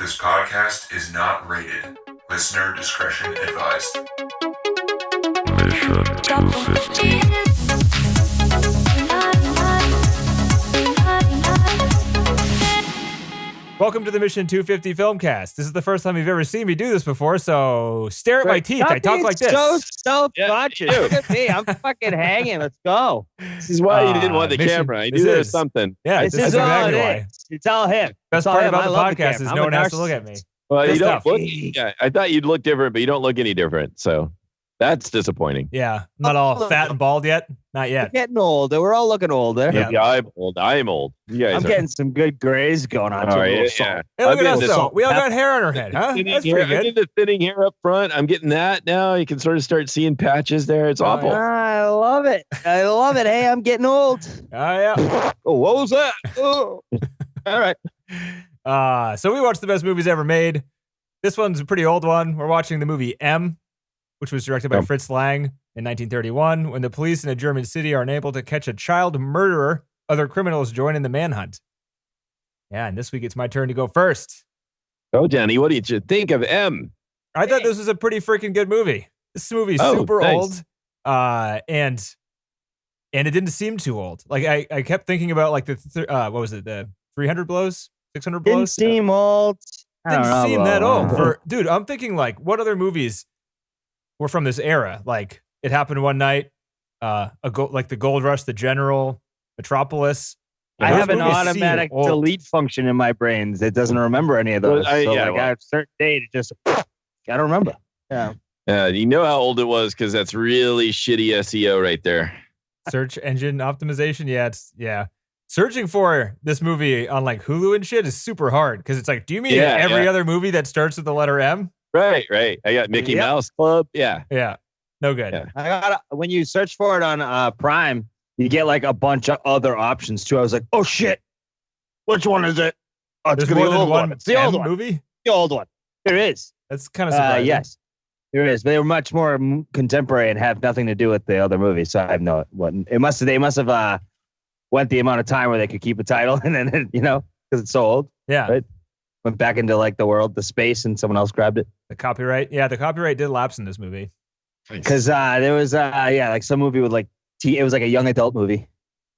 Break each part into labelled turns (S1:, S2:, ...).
S1: This podcast is not rated. Listener discretion advised. Mission 250.
S2: Welcome to the Mission 250 Filmcast. This is the first time you've ever seen me do this before, so stare at my teeth. I talk like this.
S3: So self-conscious. Look at me. I'm fucking hanging. Let's go.
S4: This is why you didn't want the camera. I knew there was something.
S2: Yeah,
S3: this is
S2: exactly
S3: all
S2: why.
S3: it is. It's all him.
S2: Best part about the podcast is no one has to look at me.
S4: Well,
S2: Good
S4: you don't
S2: stuff.
S4: look. Yeah, I thought you'd look different, but you don't look any different. So that's disappointing.
S2: Yeah, I'm not all fat and bald yet. Not yet.
S3: We're getting older. We're all looking older.
S2: Yeah.
S4: I'm old. I am old. You guys
S3: I'm
S4: are.
S3: getting some good grays going on.
S4: All right,
S3: A little
S4: yeah.
S3: salt.
S2: Hey, look
S4: I'm
S2: at us
S4: getting
S2: though.
S3: salt.
S2: We all got hair on our head, huh?
S4: Thinning
S2: That's
S4: hair.
S2: pretty
S4: I'm
S2: good.
S4: getting the thinning hair up front. I'm getting that now. You can sort of start seeing patches there. It's awful.
S3: I love it. I love it. Hey, I'm getting old.
S2: Oh, yeah.
S3: Oh, what was that? Oh. All right.
S2: So we watched the best movies ever made. This one's a pretty old one. We're watching the movie M, which was directed by Fritz Lang in 1931. When the police in a German city are unable to catch a child murderer, other criminals join in the manhunt. Yeah, and this week it's my turn to go first.
S4: Oh, Danny, what did you think of M?
S2: I thought this was a pretty freaking good movie. This movie's
S4: Oh,
S2: super
S4: nice.
S2: old, and it didn't seem too old. Like I kept thinking about like what was it, the 300 blows, 600
S3: Didn't
S2: blows?
S3: seem old. I don't
S2: Didn't
S3: know
S2: seem
S3: about
S2: that old.
S3: that.
S2: Dude, I'm thinking like, what other movies were from this era? Like, It Happened One Night, like The Gold Rush, The General, Metropolis.
S3: I
S2: Those
S3: have an
S2: movies seem
S3: automatic
S2: old.
S3: delete function in my brain that doesn't remember any of those.
S4: Well,
S3: At a certain date, it just I don't remember. Yeah.
S4: You know how old it was because that's really shitty SEO right there.
S2: Search engine optimization. Yeah. Searching for this movie on like Hulu and shit is super hard because it's like, do you mean every other movie that starts with the letter M?
S4: Right. I got Mickey
S3: Yep.
S4: Mouse Club. Yeah.
S2: Yeah. No good.
S4: Yeah.
S3: When you search for it on Prime, you get like a bunch of other options too. I was like, oh shit, which one is it? Oh, it's
S2: There's
S3: gonna
S2: more
S3: be the
S2: than
S3: old
S2: one
S3: one. It's the old
S2: M
S3: one.
S2: movie?
S3: The old one. There is.
S2: That's kind of surprising.
S3: Yes, there is. But they were much more contemporary and have nothing to do with the other movies. So I have no. They must have went the amount of time where they could keep a title and then because it's so old.
S2: Yeah.
S3: Right? Went back into like the space, and someone else grabbed it.
S2: The copyright. Yeah, the copyright did lapse in this movie.
S3: Because there was like some movie with like it was like a young adult movie.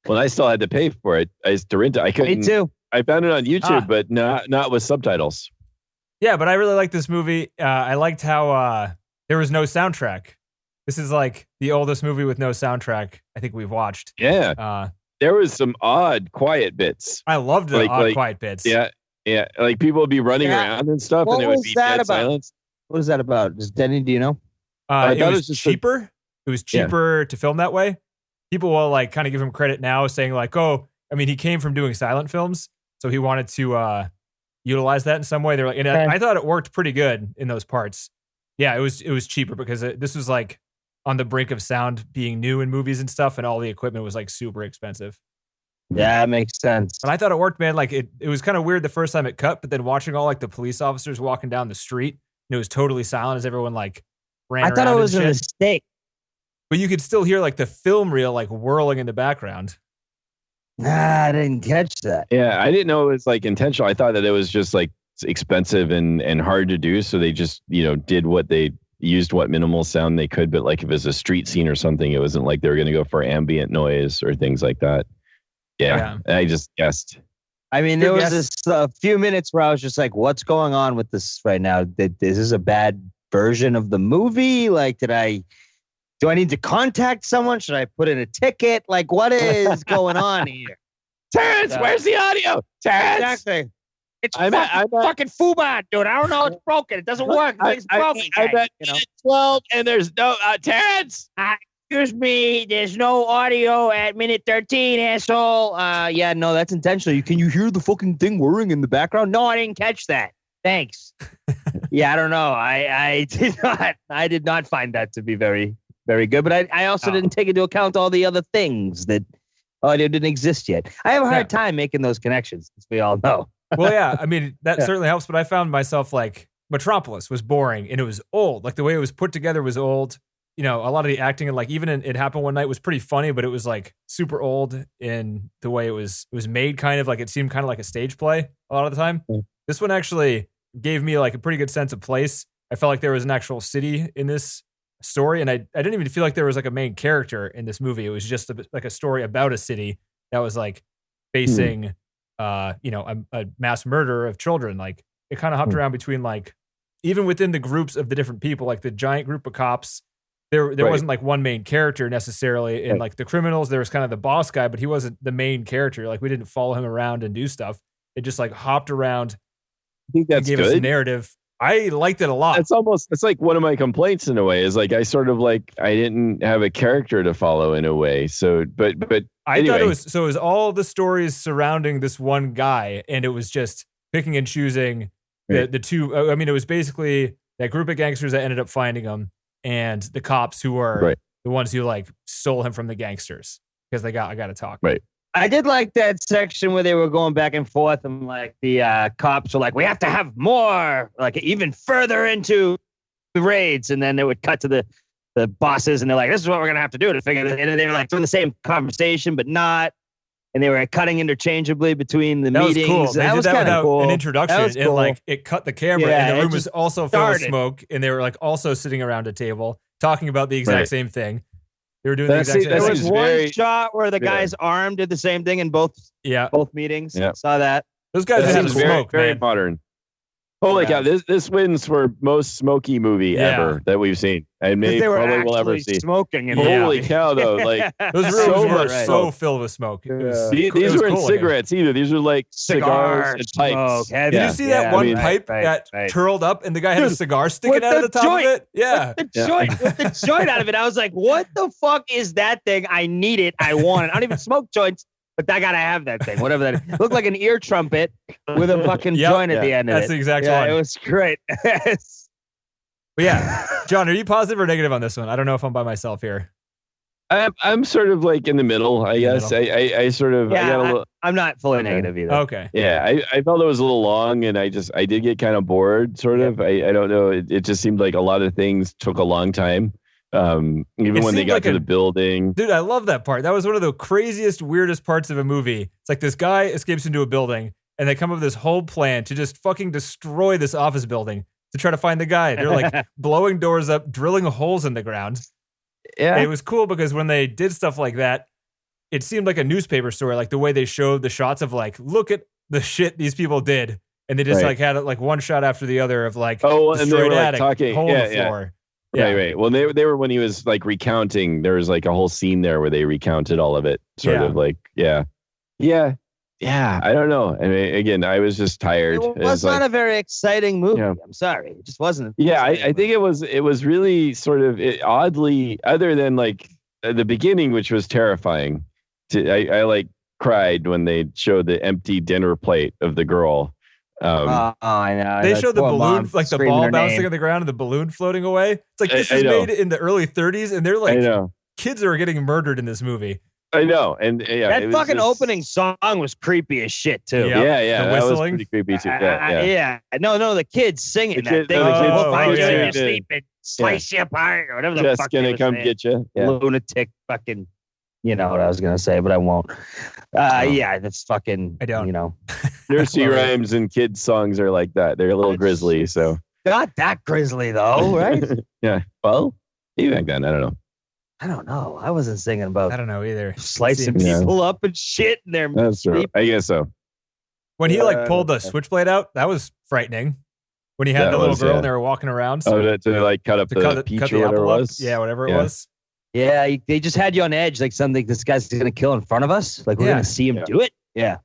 S4: Well, I still had to pay for it. I used to rent it. I couldn't.
S3: Me too.
S4: I found it on YouTube, but not with subtitles.
S2: Yeah, but I really liked this movie. I liked how there was no soundtrack. This is like the oldest movie with no soundtrack I think we've watched.
S4: Yeah. There was some odd, quiet bits.
S2: I loved the odd, quiet bits.
S4: Yeah. Like people would be running around and stuff,
S3: What
S4: and it would
S3: was
S4: be
S3: that
S4: dead
S3: about?
S4: silence.
S3: What is that about? Just Denny, do you know?
S4: I
S2: It
S4: thought it
S2: was
S4: was just
S2: cheaper. It was cheaper to film that way. People will like kind of give him credit now, saying like, "Oh, I mean, he came from doing silent films, so he wanted to utilize that in some way." They're like, and I thought it worked pretty good in those parts. Yeah, it was cheaper because this was like on the brink of sound being new in movies and stuff, and all the equipment was like super expensive.
S3: Yeah, it makes sense.
S2: And I thought it worked, man. Like it was kind of weird the first time it cut, but then watching all like the police officers walking down the street, and it was totally silent as everyone like ran.
S3: I thought
S2: around
S3: it was a
S2: and shit.
S3: mistake.
S2: But you could still hear like the film reel like whirling in the background.
S3: Nah, I didn't catch that.
S4: Yeah, I didn't know it was like intentional. I thought that it was just like expensive and hard to do, so they just did what they used, what minimal sound they could. But like if it was a street scene or something, it wasn't like they were going to go for ambient noise or things like that. Yeah. I just guessed.
S3: I mean, there was a few minutes where I was just like, what's going on with this right now? Is this a bad version of the movie? Like, do I need to contact someone? Should I put in a ticket? Like, what is going on here?
S4: Terrence, where's the audio? Terrence!
S3: Exactly. It's
S4: I'm
S3: fucking Fubar, dude. I don't know. It's broken. It doesn't work. It's broken.
S4: I'm at 12 and there's no... Terrence!
S3: Excuse me, there's no audio at minute 13, asshole. Yeah, no, that's intentional. Can you hear the fucking thing whirring in the background? No, I didn't catch that. Thanks. Yeah, I don't know. I did not find that to be very, very good. But I also didn't take into account all the other things that audio didn't exist yet. I have a hard time making those connections, as we all know.
S2: Well, yeah, I mean, that certainly helps. But I found myself like Metropolis was boring and it was old. Like the way it was put together was old. A lot of the acting and like even in It Happened One Night was pretty funny, but it was like super old in the way it was made, kind of like it seemed kind of like a stage play a lot of the time. This one actually gave me like a pretty good sense of place. I felt like there was an actual city in this story, and I didn't even feel like there was like a main character in this movie. It was just like a story about a city that was like facing, a mass murder of children. Like it kind of hopped around between like, even within the groups of the different people, like the giant group of cops, there wasn't like one main character necessarily. In like the criminals, there was kind of the boss guy, but he wasn't the main character. Like we didn't follow him around and do stuff. It just like hopped around.
S4: I think that's
S2: gave
S4: good.
S2: us a narrative. I liked it a lot.
S4: It's like one of my complaints in a way is like I sort of like I didn't have a character to follow in a way. So but
S2: I
S4: anyway.
S2: thought it was all the stories surrounding this one guy, and it was just picking and choosing the two. I mean, it was basically that group of gangsters that ended up finding him, and the cops who were the ones who like stole him from the gangsters because I got to talk.
S4: Right.
S3: I did like that section where they were going back and forth, and like the cops were like, "We have to have more, like even further into the raids," and then they would cut to the bosses, and they're like, "This is what we're gonna have to do to figure it." And they were like doing the same conversation, but not. And they were cutting interchangeably between the meetings.
S2: Was cool. They did that without
S3: cool.
S2: an introduction, and like it cut the camera, and the room was also filled with smoke, and they were like also sitting around a table talking about the exact same thing. They were doing the exact same thing.
S3: There was one shot where the guy's arm did the same thing in both meetings.
S4: Yeah.
S3: Saw that.
S2: Those guys had smoke,
S4: very
S2: man.
S4: modern. Holy cow! This wins for most smoky movie ever that we've seen, and maybe probably will ever see.
S3: Smoking.
S4: Holy cow! Though, like
S2: those rooms were so filled with smoke.
S4: These weren't cigarettes either. These were like cigars and pipes.
S2: Did you see that one pipe that curled up, and the guy had a cigar sticking out of the top of it? Yeah,
S3: with the joint out of it. I was like, "What the fuck is that thing? I need it. I want it. I don't even smoke joints." But I gotta have that thing, whatever that is. Looked like an ear trumpet with a fucking joint at the end of it.
S2: That's the exact one.
S3: It was great.
S2: But yeah, John, are you positive or negative on this one? I don't know if I'm by myself here.
S4: I'm sort of like in the middle, I guess. I sort of.
S3: Yeah, I'm not fully negative either.
S2: Okay.
S4: Yeah, I felt it was a little long, and I did get kind of bored, sort of. I don't know. It just seemed like a lot of things took a long time. Even when they got to the building.
S2: Dude, I love that part. That was one of the craziest, weirdest parts of a movie. It's like this guy escapes into a building, and they come up with this whole plan to just fucking destroy this office building to try to find the guy. They're like blowing doors up, drilling holes in the ground.
S4: Yeah.
S2: It was cool because when they did stuff like that, it seemed like a newspaper story, like the way they showed the shots of like, look at the shit these people did. And they just like had it like one shot after the other of like,
S4: and they were like talking,
S2: hole in the floor.
S4: Yeah. Right. Well, they were when he was like recounting. There was like a whole scene there where they recounted all of it. Sort of like, yeah. I don't know. I mean, again, I was just tired.
S3: It was not a very exciting movie. Yeah. I'm sorry, it just wasn't.
S4: Yeah, I think it was really sort of oddly, other than like the beginning, which was terrifying. I like cried when they showed the empty dinner plate of the girl.
S3: I know.
S2: They showed the balloon, like the ball bouncing on the ground and the balloon floating away. It's like this is made in the early 30s, and they're like, kids are getting murdered in this movie.
S4: I know, and
S3: that fucking opening song was creepy as shit too.
S4: Yeah,
S2: the
S4: that
S2: whistling,
S4: was pretty creepy too.
S3: No, the kids singing that thing. We'll find you in your sleep and slice you apart or whatever the fuck.
S4: Just gonna come get you,
S3: lunatic fucking. You know what I was gonna say, but I won't. Yeah, that's fucking.
S2: I don't.
S3: You know,
S4: nursery rhymes and kids songs are like that. They're a little grisly, so
S3: not that grisly though, right?
S4: Yeah. Well, maybe back then, I don't know.
S3: I don't know. I wasn't singing about.
S2: I don't know either.
S3: Slicing people up and shit in their.
S4: That's true. I guess so.
S2: When he like pulled the switchblade out, that was frightening. When he had the little girl and they were walking around.
S4: To like cut up the peach or whatever it was.
S2: Yeah, whatever it was.
S3: Yeah, they just had you on edge, like something this guy's going to kill in front of us. Like we're going to see him do it. Yeah.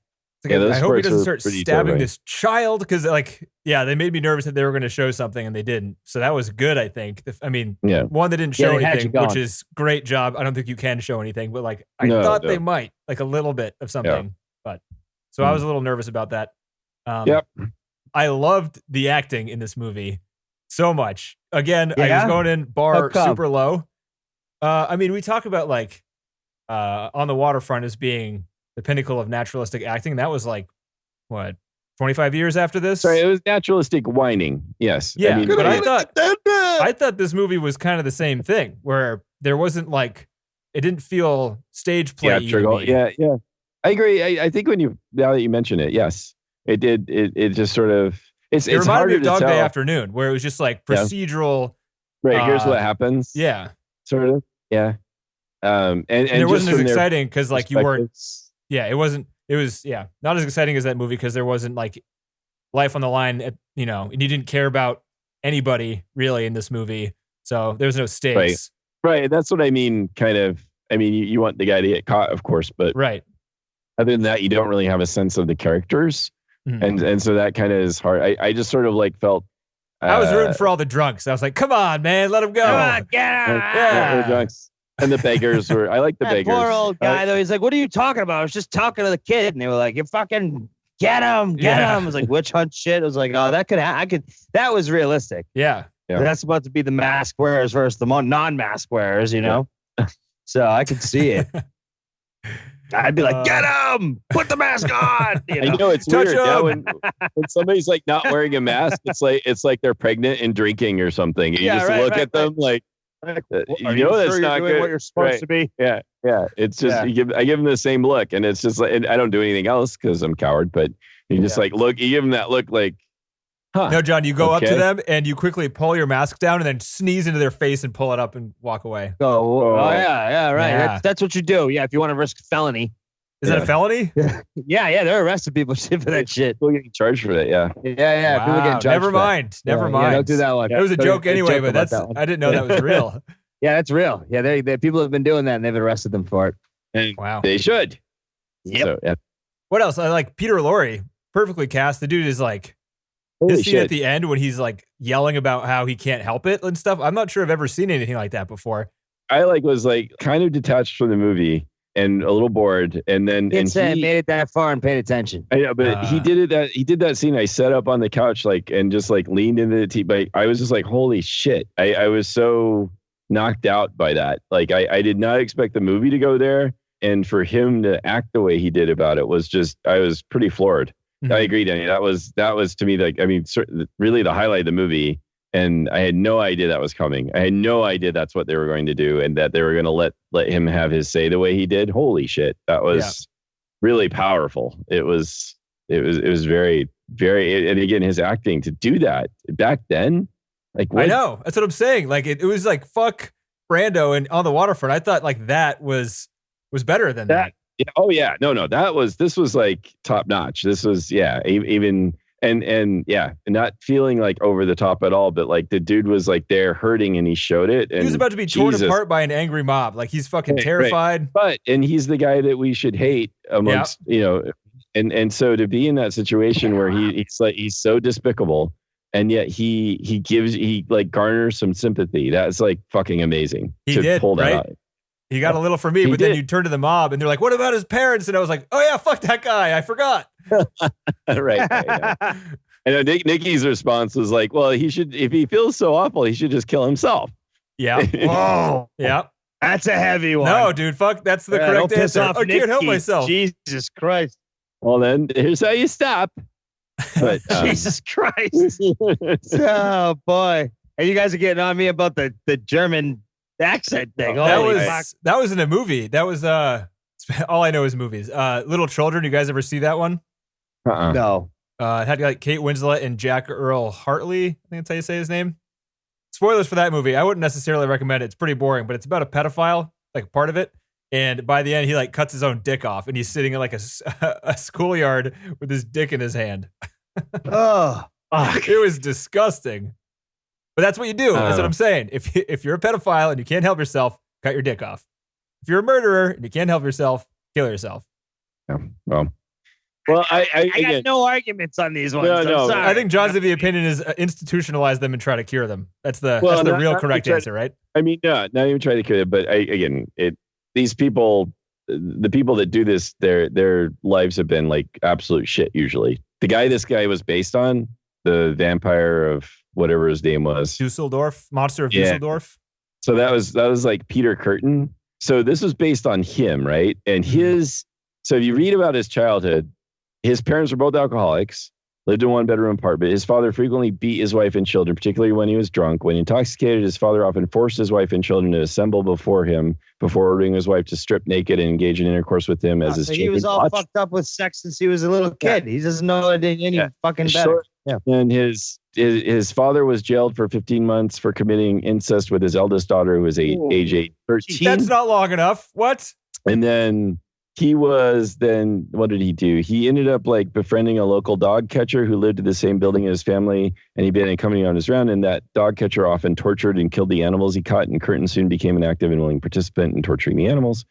S2: Like, I hope he doesn't start stabbing this child because, like, they made me nervous that they were going to show something and they didn't. So that was good, I think. I mean, one, they didn't show anything, which is great job. I don't think you can show anything, but like I thought they might, like a little bit of something. Yeah. But so I was a little nervous about that. I loved the acting in this movie so much. Again, I was going in bar super low. I mean, we talk about like On the Waterfront as being the pinnacle of naturalistic acting. That was like, what, 25 years after this?
S4: Sorry, it was naturalistic whining. Yes.
S2: Yeah, but I thought this movie was kind of the same thing, where there wasn't like, it didn't feel stage play.
S4: Yeah. I agree. I think now that you mention it, yes, it did. It just sort of, It's
S2: It reminded me
S4: harder
S2: of
S4: to
S2: Dog
S4: tell.
S2: Day Afternoon, where it was just like procedural.
S4: Right. Here's what happens.
S2: Yeah.
S4: Sort of. Yeah. And
S2: it wasn't as exciting because like you weren't.
S4: perspectives-
S2: Yeah, it wasn't. It was not as exciting as that movie because there wasn't like life on the line. And you didn't care about anybody really in this movie, so there was no stakes.
S4: Right. That's what I mean. Kind of. I mean, you want the guy to get caught, of course, but
S2: Right.
S4: other than that, you don't really have a sense of the characters, and so that kind of is hard. I just sort of like felt.
S2: I was rooting for all the drunks. I was like, "Come on, man, let him go."
S3: Come on, get him.
S2: Yeah.
S4: the drunks. And the beggars were. I like the
S3: That
S4: beggars.
S3: poor old guy, though. He's like, "What are you talking about?" I was just talking to the kid, and they were like, "You fucking get him, get him." I was like, "Witch hunt shit." I was like, "Oh, that could. I could." That was realistic.
S2: Yeah.
S4: Yeah.
S3: That's about to be the mask wearers versus the non-mask wearers, So I could see it. I'd be like, "Get him! Put the mask on!"
S4: I know it's
S2: Touch
S4: weird. Yeah,
S2: him.
S4: when somebody's like not wearing a mask, it's like they're pregnant and drinking or something. And you just look at them like,
S3: Are
S4: that's
S3: you're
S4: not
S3: doing
S4: good.
S3: what you're supposed to be?
S4: Yeah. It's just I give them the same look, and it's just like, and I don't do anything else because I'm a coward. But you just like look, you give them that look, like, huh?
S2: No, John, you go up to
S4: Okay.
S2: them and you quickly pull your mask down and then sneeze into their face and pull it up and walk away.
S3: Oh, yeah, right.
S2: Yeah.
S3: That's what you do. Yeah, if you want to risk felony.
S2: Is that a felony?
S3: Yeah, they're arresting people for that shit.
S4: People getting charged for that. Yeah.
S3: Yeah, people
S2: Wow,
S3: getting charged.
S2: never
S3: for that.
S2: mind. Never mind.
S3: Yeah, don't do that one.
S2: It was a joke anyway, but
S3: about that one.
S2: I didn't know that was real.
S3: Yeah, that's real. Yeah, they people have been doing that and they've arrested them for it.
S4: And
S2: Wow.
S4: they should.
S3: Yep.
S4: So, yeah.
S2: What else? I like Peter Lorre, perfectly cast. The dude is like
S4: Holy
S2: his scene
S4: shit.
S2: at the end when he's like yelling about how he can't help it and stuff. I'm not sure I've ever seen anything like that before.
S4: I was kind of detached from the movie and a little bored, and then
S3: It said made it that far and paid attention.
S4: I know, but he did that scene. I sat up on the couch and just leaned into the TV. I was just like, holy shit. I was so knocked out by that. I did not expect the movie to go there. And for him to act the way he did about it was just, I was pretty floored.
S2: Mm-hmm.
S4: I agree, Danny. That was to me, really the highlight of the movie. And I had no idea that was coming. I had no idea that's what they were going to do, and that they were going to let him have his say the way he did. Holy shit. That was really powerful. It was very, very, and again, his acting to do that back then,
S2: I know. That's what I'm saying. Like it was like, fuck Brando and On the Waterfront. I thought like that was better than that.
S4: Yeah, oh yeah. No. This was like top notch. This was, even, and not feeling like over the top at all, but like the dude was like there hurting and he showed it. And
S2: he was about to be torn apart by an angry mob. Like he's fucking terrified.
S4: Right. And he's the guy that we should hate amongst, and so to be in that situation where he's so despicable, and yet he garners some sympathy. That's like fucking amazing.
S2: He
S4: to
S2: did,
S4: pull that
S2: right?
S4: out.
S2: He got a little for me, but then you turn to the mob and they're like, what about his parents? And I was like, oh yeah, fuck that guy. I forgot.
S4: right. And Nikki's response was like, well, he should, if he feels so awful, he should just kill himself.
S2: Yeah.
S3: Oh,
S2: yeah.
S3: That's a heavy one.
S2: No, dude, fuck. That's the correct answer. I can't help myself.
S3: Jesus Christ.
S4: Well, then here's how you stop. But,
S3: Jesus Christ. Oh boy. And you guys are getting on me about the German accent thing.
S2: That was in a movie. That was all I know is movies. Little Children. You guys ever see that one?
S3: No.
S2: It had like Kate Winslet and Jack Earl Hartley. I think that's how you say his name. Spoilers for that movie. I wouldn't necessarily recommend it. It's pretty boring, but it's about a pedophile, like part of it. And by the end, he like cuts his own dick off, and he's sitting in like a schoolyard with his dick in his hand.
S3: Oh,
S2: it was disgusting. But that's what you do. That's what I'm saying. If you're a pedophile and you can't help yourself, cut your dick off. If you're a murderer and you can't help yourself, kill yourself.
S4: Yeah. Well, I
S3: got no arguments on these ones.
S4: No.
S2: I think John's of the opinion is institutionalize them and try to cure them. That's the real correct answer, right?
S4: I mean, no, not even try to cure it, but these people, the people that do this, their lives have been like absolute shit. Usually, this guy was based on, the vampire of whatever his name was,
S2: Dusseldorf, monster of Dusseldorf.
S4: So that was like Peter Curtin. So this was based on him, right? And so if you read about his childhood, his parents were both alcoholics, lived in one bedroom apartment. His father frequently beat his wife and children, particularly when he was drunk. When intoxicated, his father often forced his wife and children to assemble before him, before ordering his wife to strip naked and engage in intercourse with him as his children
S3: he was all fucked up with sex since he was a little kid. He doesn't know any fucking better. Yeah.
S4: And his father was jailed for 15 months for committing incest with his eldest daughter, who was age 13.
S2: That's not long enough. What?
S4: And then what did he do? He ended up like befriending a local dog catcher who lived in the same building as his family, and he'd been accompanying on his round. And that dog catcher often tortured and killed the animals he caught. And Curtin soon became an active and willing participant in torturing the animals.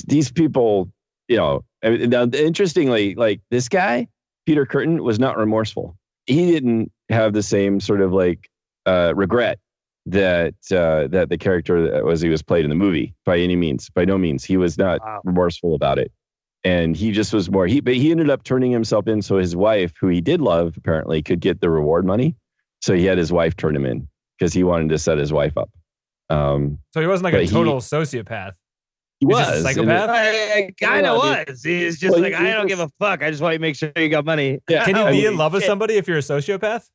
S4: These people, now, interestingly, like this guy, Peter Curtin, was not remorseful. He didn't have the same sort of like regret that the character that he was played in the movie by no means. He was not remorseful about it. And he just was more, but he ended up turning himself in so his wife, who he did love, apparently could get the reward money. So he had his wife turn him in because he wanted to set his wife up.
S2: So he wasn't like a total sociopath.
S4: He was
S2: just a psychopath.
S3: I kind of was. He's just I don't give a fuck. I just want to make sure you got money.
S4: Yeah.
S2: Can you be in love with somebody if you're a sociopath?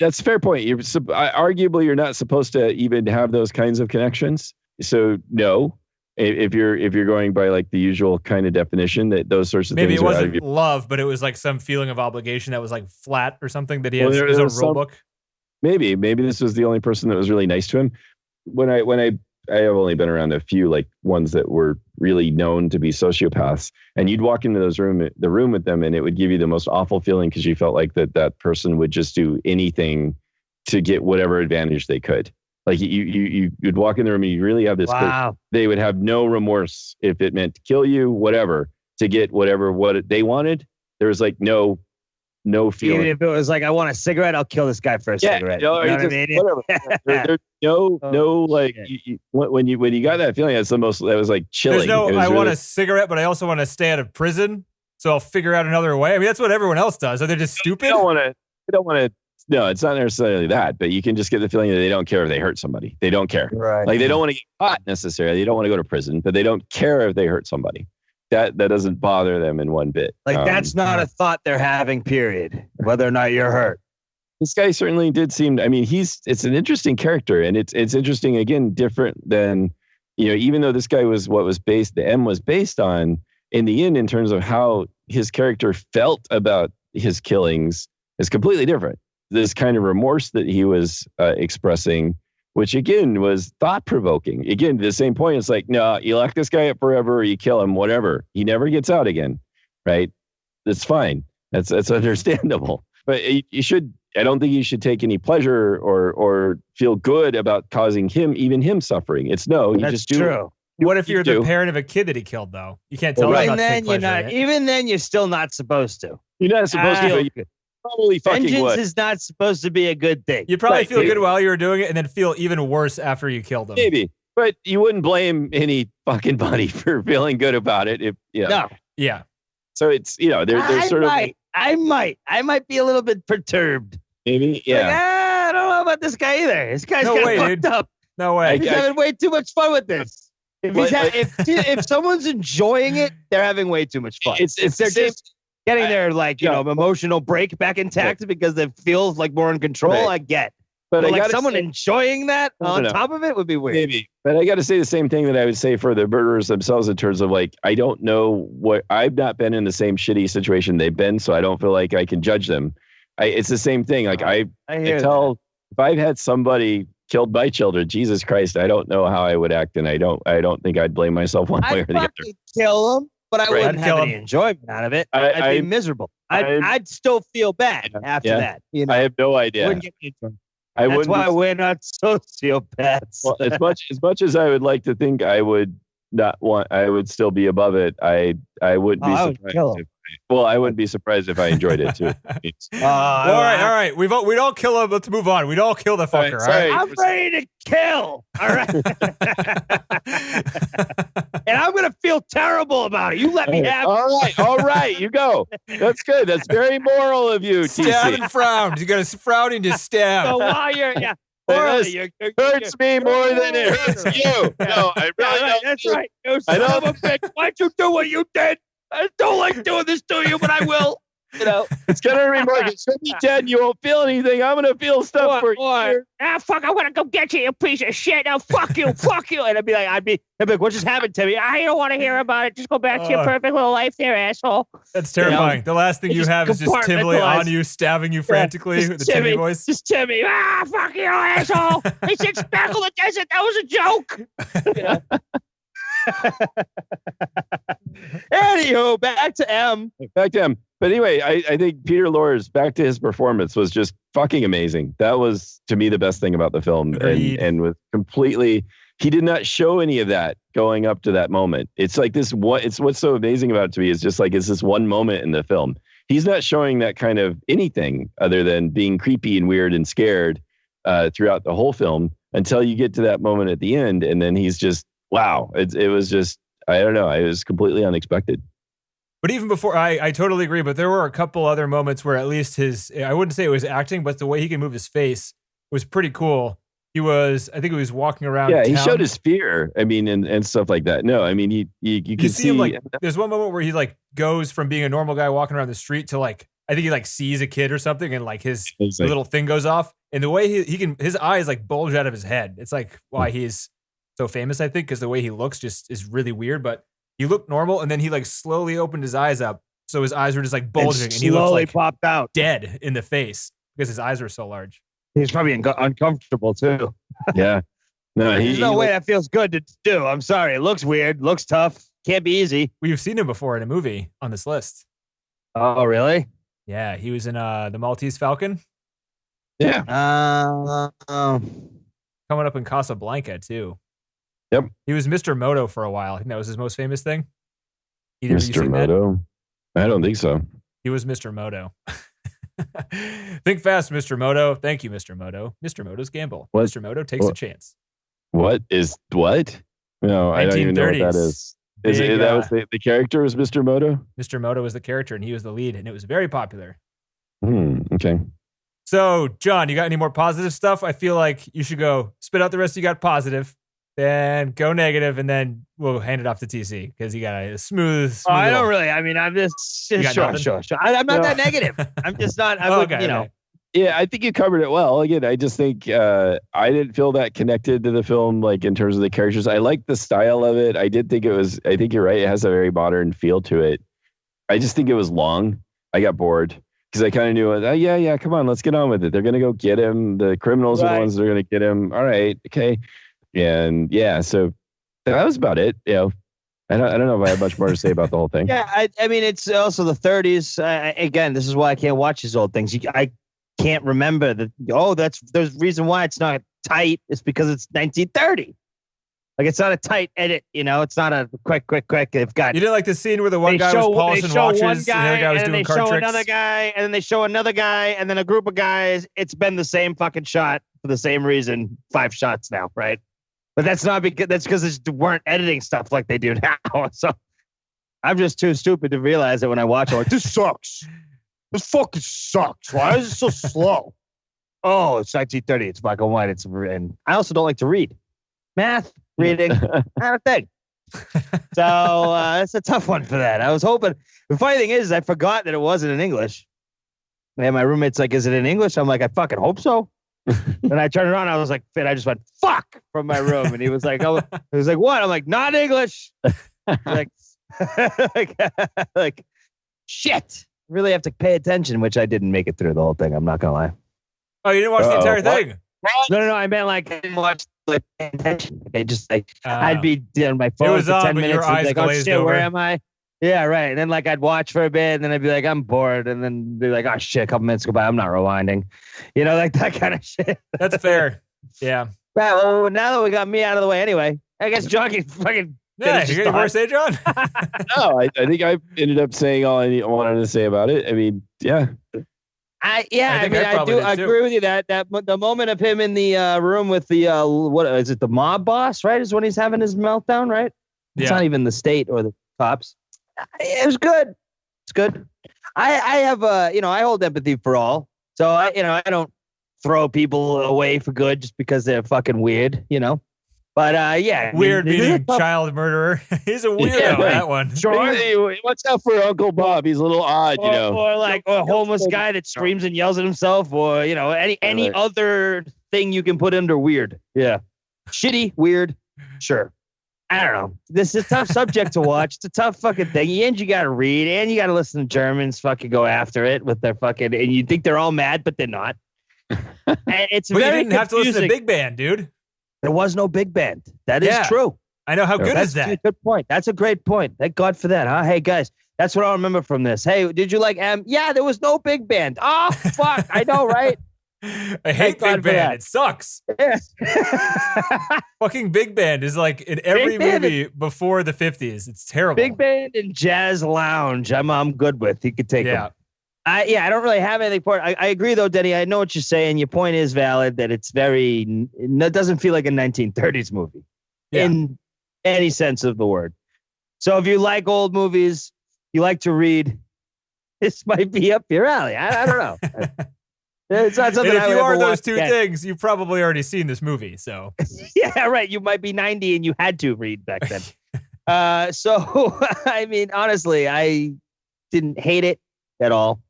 S4: That's a fair point. Arguably, you're not supposed to even have those kinds of connections. So no, if you're going by like the usual kind of definition, that those sorts of
S2: maybe
S4: things.
S2: Maybe it wasn't love, but it was like some feeling of obligation that was like flat or something that he has his own rule book.
S4: Maybe this was the only person that was really nice to him. When I have only been around a few like ones that were really known to be sociopaths, and you'd walk into the room with them, and it would give you the most awful feeling because you felt like that person would just do anything to get whatever advantage they could. Like you'd walk in the room and you really have this.
S3: Wow.
S4: They would have no remorse if it meant to kill you, whatever, to get what they wanted. There was like no feeling.
S3: Even if it was like, I want a cigarette, I'll kill this guy for a cigarette. You know what I mean?
S4: Whatever. There's like when you got that feeling, that was like chilling.
S2: I want a cigarette, but I also want to stay out of prison, so I'll figure out another way. I mean, that's what everyone else does. Are they just stupid?
S4: You don't want to. No, it's not necessarily that, but you can just get the feeling that they don't care if they hurt somebody. They don't care.
S3: Right.
S4: Like they don't want to get caught necessarily. They don't want to go to prison, but they don't care if they hurt somebody. That doesn't bother them in one bit.
S3: Like that's not a thought they're having, period. Whether or not you're hurt.
S4: This guy certainly did seem, I mean, it's an interesting character, and it's interesting, again, different than, even though this guy was the M was based on, in the end, in terms of how his character felt about his killings is completely different. This kind of remorse that he was expressing, which again was thought-provoking. Again, to the same point, it's like, no, you lock this guy up forever or you kill him, whatever. He never gets out again, right? That's fine. That's understandable. But I don't think you should take any pleasure or feel good about causing him suffering. It's no, you
S3: that's
S4: just do.
S3: True.
S2: What if you're the parent of a kid that he killed, though? You can't tell him not to take pleasure in it.
S3: Even then, you're still not supposed to.
S4: You're not supposed to. You probably fucking
S3: Vengeance
S4: would.
S3: is not supposed to be a good thing.
S2: You probably feel good while you were doing it, and then feel even worse after you killed him.
S4: Maybe, but you wouldn't blame any fucking buddy for feeling good about it.
S3: No.
S2: Yeah.
S4: So it's there's sort of.
S3: I might be a little bit perturbed.
S4: Maybe, yeah.
S3: Like, I don't know about this guy either. This guy's kind of fucked up.
S2: No way.
S3: He's having way too much fun with this. If someone's enjoying it, they're having way too much fun.
S4: It's
S3: they're just getting their emotional break back intact because it feels like more in control. Right. I get. But like someone enjoying that on top of it would be weird.
S4: Maybe. But I got to say the same thing that I would say for the murderers themselves in terms of like, I don't know I've not been in the same shitty situation they've been, so I don't feel like I can judge them. It's the same thing. Like I tell, if I've had somebody killed my children, Jesus Christ, I don't know how I would act, and I don't think I'd blame myself one way or the other.
S3: I'd kill them, but I wouldn't have any enjoyment out of it. I'd be miserable. I'd still feel bad after that.
S4: I have no idea.
S3: Wouldn't get me That's why we're not sociopaths.
S4: Well, as much as I would like to think I would still be above it. I wouldn't be surprised. I wouldn't be surprised if I enjoyed it too.
S2: All right. We don't kill him. Let's move on. We don't kill the fucker. All right.
S3: I'm ready to kill. All right. And I'm gonna feel terrible about it. You let me have it.
S4: All right. You go. That's good. That's very moral of you.
S2: Stab and frown. You got a frowning to stab.
S3: So while you're
S4: hurts me more than it hurts you. No, I really don't.
S3: That's right. You son of a bitch. Why'd you do what you did? I don't like doing this to you, but I will.
S4: You know, it's gonna be like it's gonna be dead. You won't feel anything. I'm gonna feel stuff for you.
S3: Fuck! I want to go get you, you piece of shit. Now, fuck you, fuck you. And I'd be like, what just happened to me? I don't want to hear about it. Just go back to your perfect little life, there, asshole.
S2: That's terrifying. You know, the last thing you have is just Timmy on you, stabbing you frantically with the Timmy voice.
S3: Just Timmy. Fuck you, asshole. He said Speckle the Desert. That was a joke. You know? Anywho, back to M.
S4: But anyway, I think Peter Lorre's back to his performance was just fucking amazing. That was, to me, the best thing about the film. And was completely, he did not show any of that going up to that moment. It's like this one, it's what's so amazing about it to me is just like, it's this one moment in the film. He's not showing that kind of anything other than being creepy and weird and scared throughout the whole film until you get to that moment at the end. And then he's just, wow. It was just, I don't know. It was completely unexpected.
S2: But even before, I totally agree. But there were a couple other moments where at least I wouldn't say it was acting, but the way he can move his face was pretty cool. I think he was walking around. Yeah,
S4: he showed his fear. I mean, and stuff like that. No, I mean, you can see him like,
S2: there's one moment where he like goes from being a normal guy walking around the street to like, I think he like sees a kid or something and like his little thing goes off. And the way he can, his eyes like bulge out of his head. It's like why he's so famous, I think, because the way he looks just is really weird, but he looked normal, and then he like slowly opened his eyes up, so his eyes were just like bulging, and he looked like
S3: popped out,
S2: dead in the face because his eyes were so large.
S3: He's probably uncomfortable too.
S4: Yeah, no,
S3: there's no way that feels good to do. I'm sorry, it looks weird, looks tough, can't be easy.
S2: We've seen him before in a movie on this list.
S3: Oh, really?
S2: Yeah, he was in the Maltese Falcon.
S4: Yeah,
S2: coming up in Casablanca too.
S4: Yep.
S2: He was Mr. Moto for a while. I think that was his most famous thing.
S4: Mr. Moto? I don't think so.
S2: He was Mr. Moto. Think fast, Mr. Moto. Thank you, Mr. Moto. Mr. Moto's gamble.
S4: What?
S2: Mr. Moto takes a chance.
S4: What? No, I don't even know what that is. That was the character was Mr. Moto?
S2: Mr. Moto was the character, and he was the lead, and it was very popular.
S4: Okay.
S2: So, John, you got any more positive stuff? I feel like you should go spit out the rest you got positive. Then go negative, and then we'll hand it off to TC because you got a smooth.
S3: I don't really. I mean, I'm just sure. I'm not that negative. I'm just not. Okay.
S4: Yeah, I think you covered it well. Again, I just think I didn't feel that connected to the film, like in terms of the characters. I liked the style of it. I did think it was. I think you're right. It has a very modern feel to it. I just think it was long. I got bored because I kind of knew. Yeah. Come on, let's get on with it. They're gonna go get him. The criminals are the ones that are gonna get him. All right, okay. And yeah, so that was about it. You know, I don't know if I have much more to say about the whole thing.
S3: Yeah, I mean, it's also the 30s. Again, this is why I can't watch these old things. I can't remember that. There's reason why it's not tight. It's because it's 1930. Like it's not a tight edit. You know, it's not a quick. They've got.
S2: You didn't like the scene where the one guy was polishing watches, and the other guy was doing card tricks. They show
S3: another guy, and then they show another guy, and then a group of guys. It's been the same fucking shot for the same reason. 5 shots now, right? But that's not because they weren't editing stuff like they do now. So I'm just too stupid to realize that when I watch it, I'm like, this sucks. This fucking sucks. Why is it so slow? Oh, it's 1930. It's black and white. And I also don't like to read. Math, reading, not a thing. So it's a tough one for that. I was hoping. The funny thing is, I forgot that it wasn't in English. And my roommate's like, is it in English? I'm like, I fucking hope so. And I turned around, I was like, I just went, fuck, from my room. And he was like, what? I'm like, not English. like, like, shit. Really have to pay attention, which I didn't make it through the whole thing. I'm not going to lie.
S2: Oh, you didn't watch the entire thing?
S3: No. I meant like I didn't watch like pay attention. I'd be on my phone for 10 minutes. And like, oh shit, where am I? Yeah, right. And then like I'd watch for a bit, and then I'd be like, I'm bored, and then be like, oh shit, a couple minutes go by, I'm not rewinding. You know, like that kind of shit.
S2: That's fair. Yeah.
S3: Right. Well, now that we got me out of the way, anyway, I guess John can fucking.
S2: Yeah, you got any more to say, John?
S4: No, I think I ended up saying all I wanted to say about it. I mean, yeah.
S3: I do agree with you that the moment of him in the room with the what is it, the mob boss, right, is when he's having his meltdown, right? It's not even the state or the cops. It was good. It's good. I have I hold empathy for all. So I don't throw people away for good just because they're fucking weird, you know. But yeah,
S2: Weird meaning child murderer. He's a weirdo. That one.
S3: Sure.
S4: Hey, watch out for Uncle Bob. He's a little odd, you know.
S3: Or like a homeless guy that screams and yells at himself, or any other thing you can put under weird. Yeah, shitty, weird. Sure. I don't know. This is a tough subject to watch. It's a tough fucking thing. And you got to read, and you got to listen to Germans fucking go after it with their fucking. And you think they're all mad, but they're not. And it's
S2: but
S3: very
S2: you didn't have to listen to
S3: confusing.
S2: Big Band, dude.
S3: There was no big band. That is true.
S2: I know. How good
S3: That's
S2: is that?
S3: a good point. That's a great point. Thank God for that, huh? Hey, guys, that's what I remember from this. Hey, did you like M? Yeah, there was no big band. Oh, fuck. I know, right?
S2: I hate
S3: God
S2: Big
S3: for that.
S2: Band. It sucks.
S3: Yes.
S2: Fucking Big Band is like in every
S3: Band
S2: movie before the 50s. It's terrible.
S3: Big band and jazz lounge. I'm good with. You could take them. I don't really have anything for it. I agree though, Denny. I know what you're saying. Your point is valid that it doesn't feel like a 1930s movie in any sense of the word. So if you like old movies, you like to read, this might be up your alley. I don't know. It's not something
S2: and if
S3: I would
S2: you are
S3: ever
S2: those
S3: watch
S2: two
S3: again.
S2: things, you've probably already seen this movie. So
S3: Yeah, right. You might be 90 and you had to read back then. So I mean, honestly, I didn't hate it at all.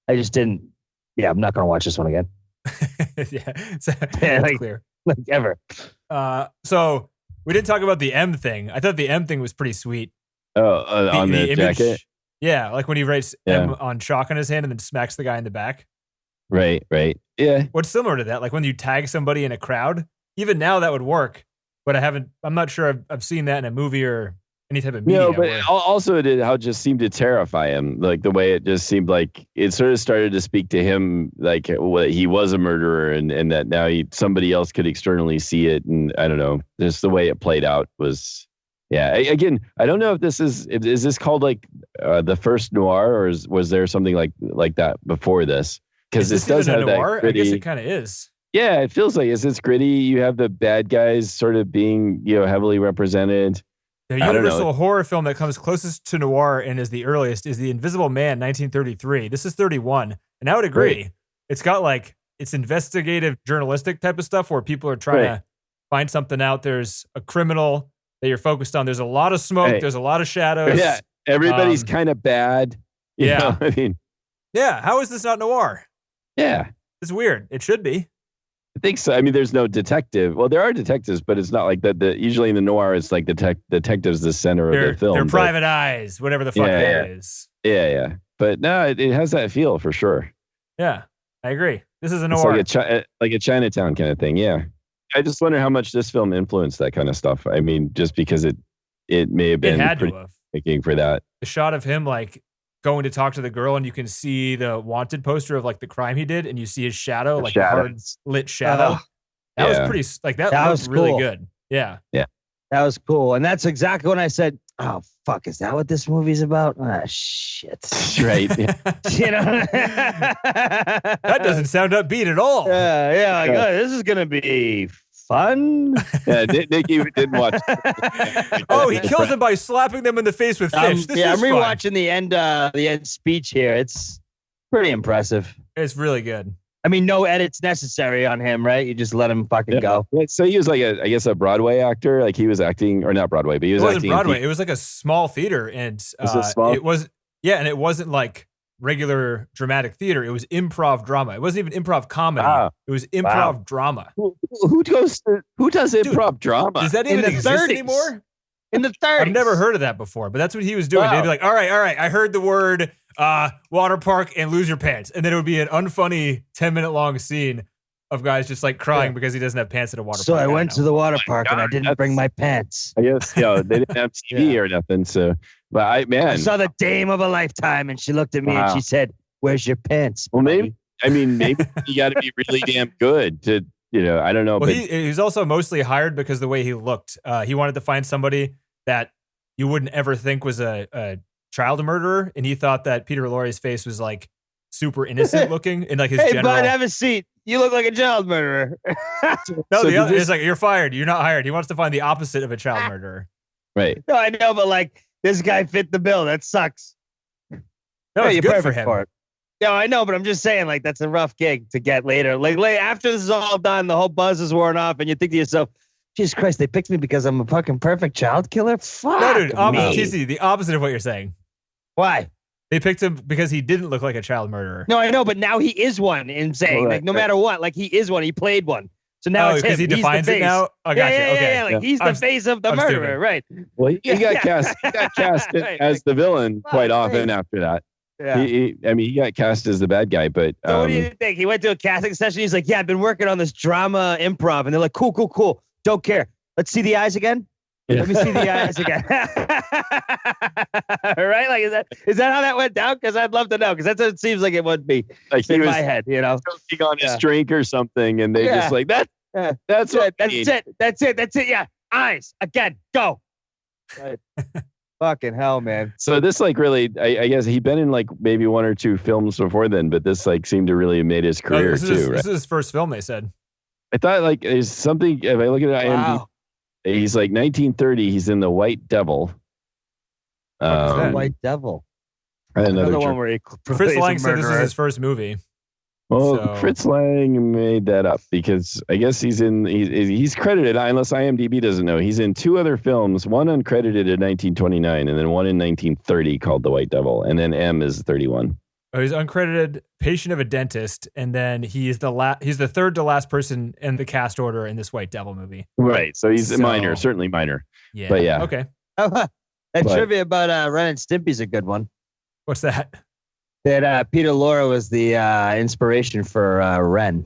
S3: I just didn't. Yeah, I'm not going to watch this one again.
S2: So that's clear.
S3: Like ever.
S2: So we didn't talk about the M thing. I thought the M thing was pretty sweet.
S4: On the
S2: image,
S4: jacket.
S2: Yeah, like when he writes M on chalk on his hand and then smacks the guy in the back.
S4: Right. Yeah.
S2: What's similar to that? Like when you tag somebody in a crowd. Even now that would work, but I'm not sure I've seen that in a movie or any type of media.
S4: No, but also how it just seemed to terrify him. Like the way it just seemed like it sort of started to speak to him like he was a murderer and that now somebody else could externally see it. And I don't know, just the way it played out was, yeah. Again, I don't know if this is this called like the first noir or was there something like that before this? Because this does have
S2: noir?
S4: that gritty.
S2: I guess it kind of is.
S4: Yeah, it feels like it's gritty. You have the bad guys sort of being, heavily represented.
S2: The universal horror film that comes closest to noir and is the earliest is The Invisible Man, 1933. This is 31. And I would agree. Right. It's got like, it's investigative journalistic type of stuff where people are trying to find something out. There's a criminal that you're focused on. There's a lot of smoke. Right. There's a lot of shadows.
S4: Yeah. Everybody's kind of bad. You know? I mean,
S2: yeah. How is this not noir?
S4: Yeah.
S2: It's weird. It should be.
S4: I think so. I mean, there's no detective. Well, there are detectives, but it's not like that. Usually in the noir, it's like detective's the center of the film.
S2: They're private eyes, whatever the fuck that is.
S4: Yeah. But no, it has that feel for sure.
S2: Yeah, I agree. This is a noir.
S4: It's like a Chinatown kind of thing. Yeah. I just wonder how much this film influenced that kind of stuff. I mean, just because it may have been pretty thinking for that.
S2: The shot of him like going to talk to the girl and you can see the wanted poster of like the crime he did and you see his shadow, the hard lit shadow. That was pretty, like that was really good. Yeah.
S3: That was cool. And that's exactly when I said, oh, fuck, is that what this movie's about? Ah, shit.
S4: Right.
S2: That doesn't sound upbeat at all.
S3: This is going to be fun.
S4: Yeah, Nicky didn't watch.
S2: Oh, he kills them by slapping them in the face with fish.
S3: I'm rewatching the end speech here. It's pretty impressive.
S2: It's really good.
S3: I mean, no edits necessary on him, right? You just let him fucking go.
S4: So he was like a Broadway actor. Like he was acting, or not Broadway, but he was acting.
S2: It wasn't Broadway. It was like a small theater, and it wasn't like regular dramatic theater. It was improv drama. It wasn't even improv comedy. It was improv drama.
S4: Who does improv drama?
S2: Does that even exist anymore?
S3: In the 30s.
S2: I've never heard of that before, but that's what he was doing. They'd be like, all right. I heard the word water park and lose your pants. And then it would be an unfunny 10-minute long scene of guys just like crying because he doesn't have pants at a water park.
S3: So I went to the water park and I didn't bring my pants.
S4: I guess, they didn't have TV or nothing. So, but I
S3: saw the dame of a lifetime and she looked at me and she said, where's your pants?
S4: Well, maybe you got to be really damn good to, I don't know.
S2: Well, he's also mostly hired because the way he looked. He wanted to find somebody that you wouldn't ever think was a child murderer, and he thought that Peter Lorre's face was like super innocent looking, and like his
S3: Hey, bud, have a seat. You look like a child murderer.
S2: No, the other is like, you're fired. You're not hired. He wants to find the opposite of a child murderer.
S4: Right.
S3: No, I know, but like this guy fit the bill. That sucks.
S2: No, it's good for him.
S3: No, I know, but I'm just saying, like, that's a rough gig to get later. Like after this is all done, the whole buzz is worn off, and you think to yourself, Jesus Christ, they picked me because I'm a fucking perfect child killer? Fuck
S2: No, dude,
S3: me.
S2: TC, the opposite of what you're saying.
S3: Why?
S2: They picked him because he didn't look like a child murderer.
S3: No, I know, but now he is one in saying,
S4: Right,
S3: like, no matter what, like, he is one. He played one. So now it's him.
S2: Because he defines it now? Oh, gotcha.
S3: Yeah,
S2: Okay.
S3: like, he's the face of the
S2: I'm
S3: murderer,
S2: stupid.
S3: right?
S4: Well, he got
S3: Yeah.
S4: cast. He got cast
S3: Right,
S4: as the villain quite
S3: Right.
S4: often after that.
S3: Yeah.
S4: He got cast as the bad guy, but
S3: So what do you think? He went to a casting session. He's like, yeah, I've been working on this drama improv. And they're like, cool. Don't care. Let's see the eyes again.
S4: Yeah.
S3: Let me see the eyes again. Right? Like, is that how that went down? Because I'd love to know. Because that's what it seems like it would be
S4: like he
S3: in
S4: was
S3: my head, you know?
S4: choking on his
S3: Yeah.
S4: drink or something, and they
S3: Yeah.
S4: just like that.
S3: Yeah.
S4: That's what we need.
S3: That's it. Yeah. Eyes again. Go. Right. Fucking hell, man.
S4: So this like really, I guess he'd been in like maybe one or two films before then, but this like seemed to really have made his
S2: No,
S4: career
S2: this is
S4: too.
S2: his,
S4: Right?
S2: this is his first film, they said.
S4: I thought like there's something. If I look at IMDb,
S3: Wow.
S4: he's like 1930. He's in The White Devil.
S2: Fuck is that?
S3: White Devil.
S4: Another
S3: Another
S4: jerk.
S3: one where he
S2: Fritz
S3: plays a
S2: Lang said this is
S3: murderer.
S2: his first movie.
S4: Well,
S2: So-
S4: Fritz Lang made that up because I guess he's credited, unless IMDb doesn't know. He's in two other films, one uncredited in 1929 and then one in 1930 called The White Devil. And then M is 31.
S2: Oh, he's uncredited patient of a dentist, and then he's the third to last person in the cast order in this White Devil movie.
S4: Right. So he's
S2: So-
S4: minor, certainly minor.
S2: Yeah.
S4: But yeah.
S2: Okay.
S3: That
S4: But-
S3: trivia about Ren and Stimpy's a good one.
S2: What's that?
S3: That Peter Lorre was the inspiration for Ren.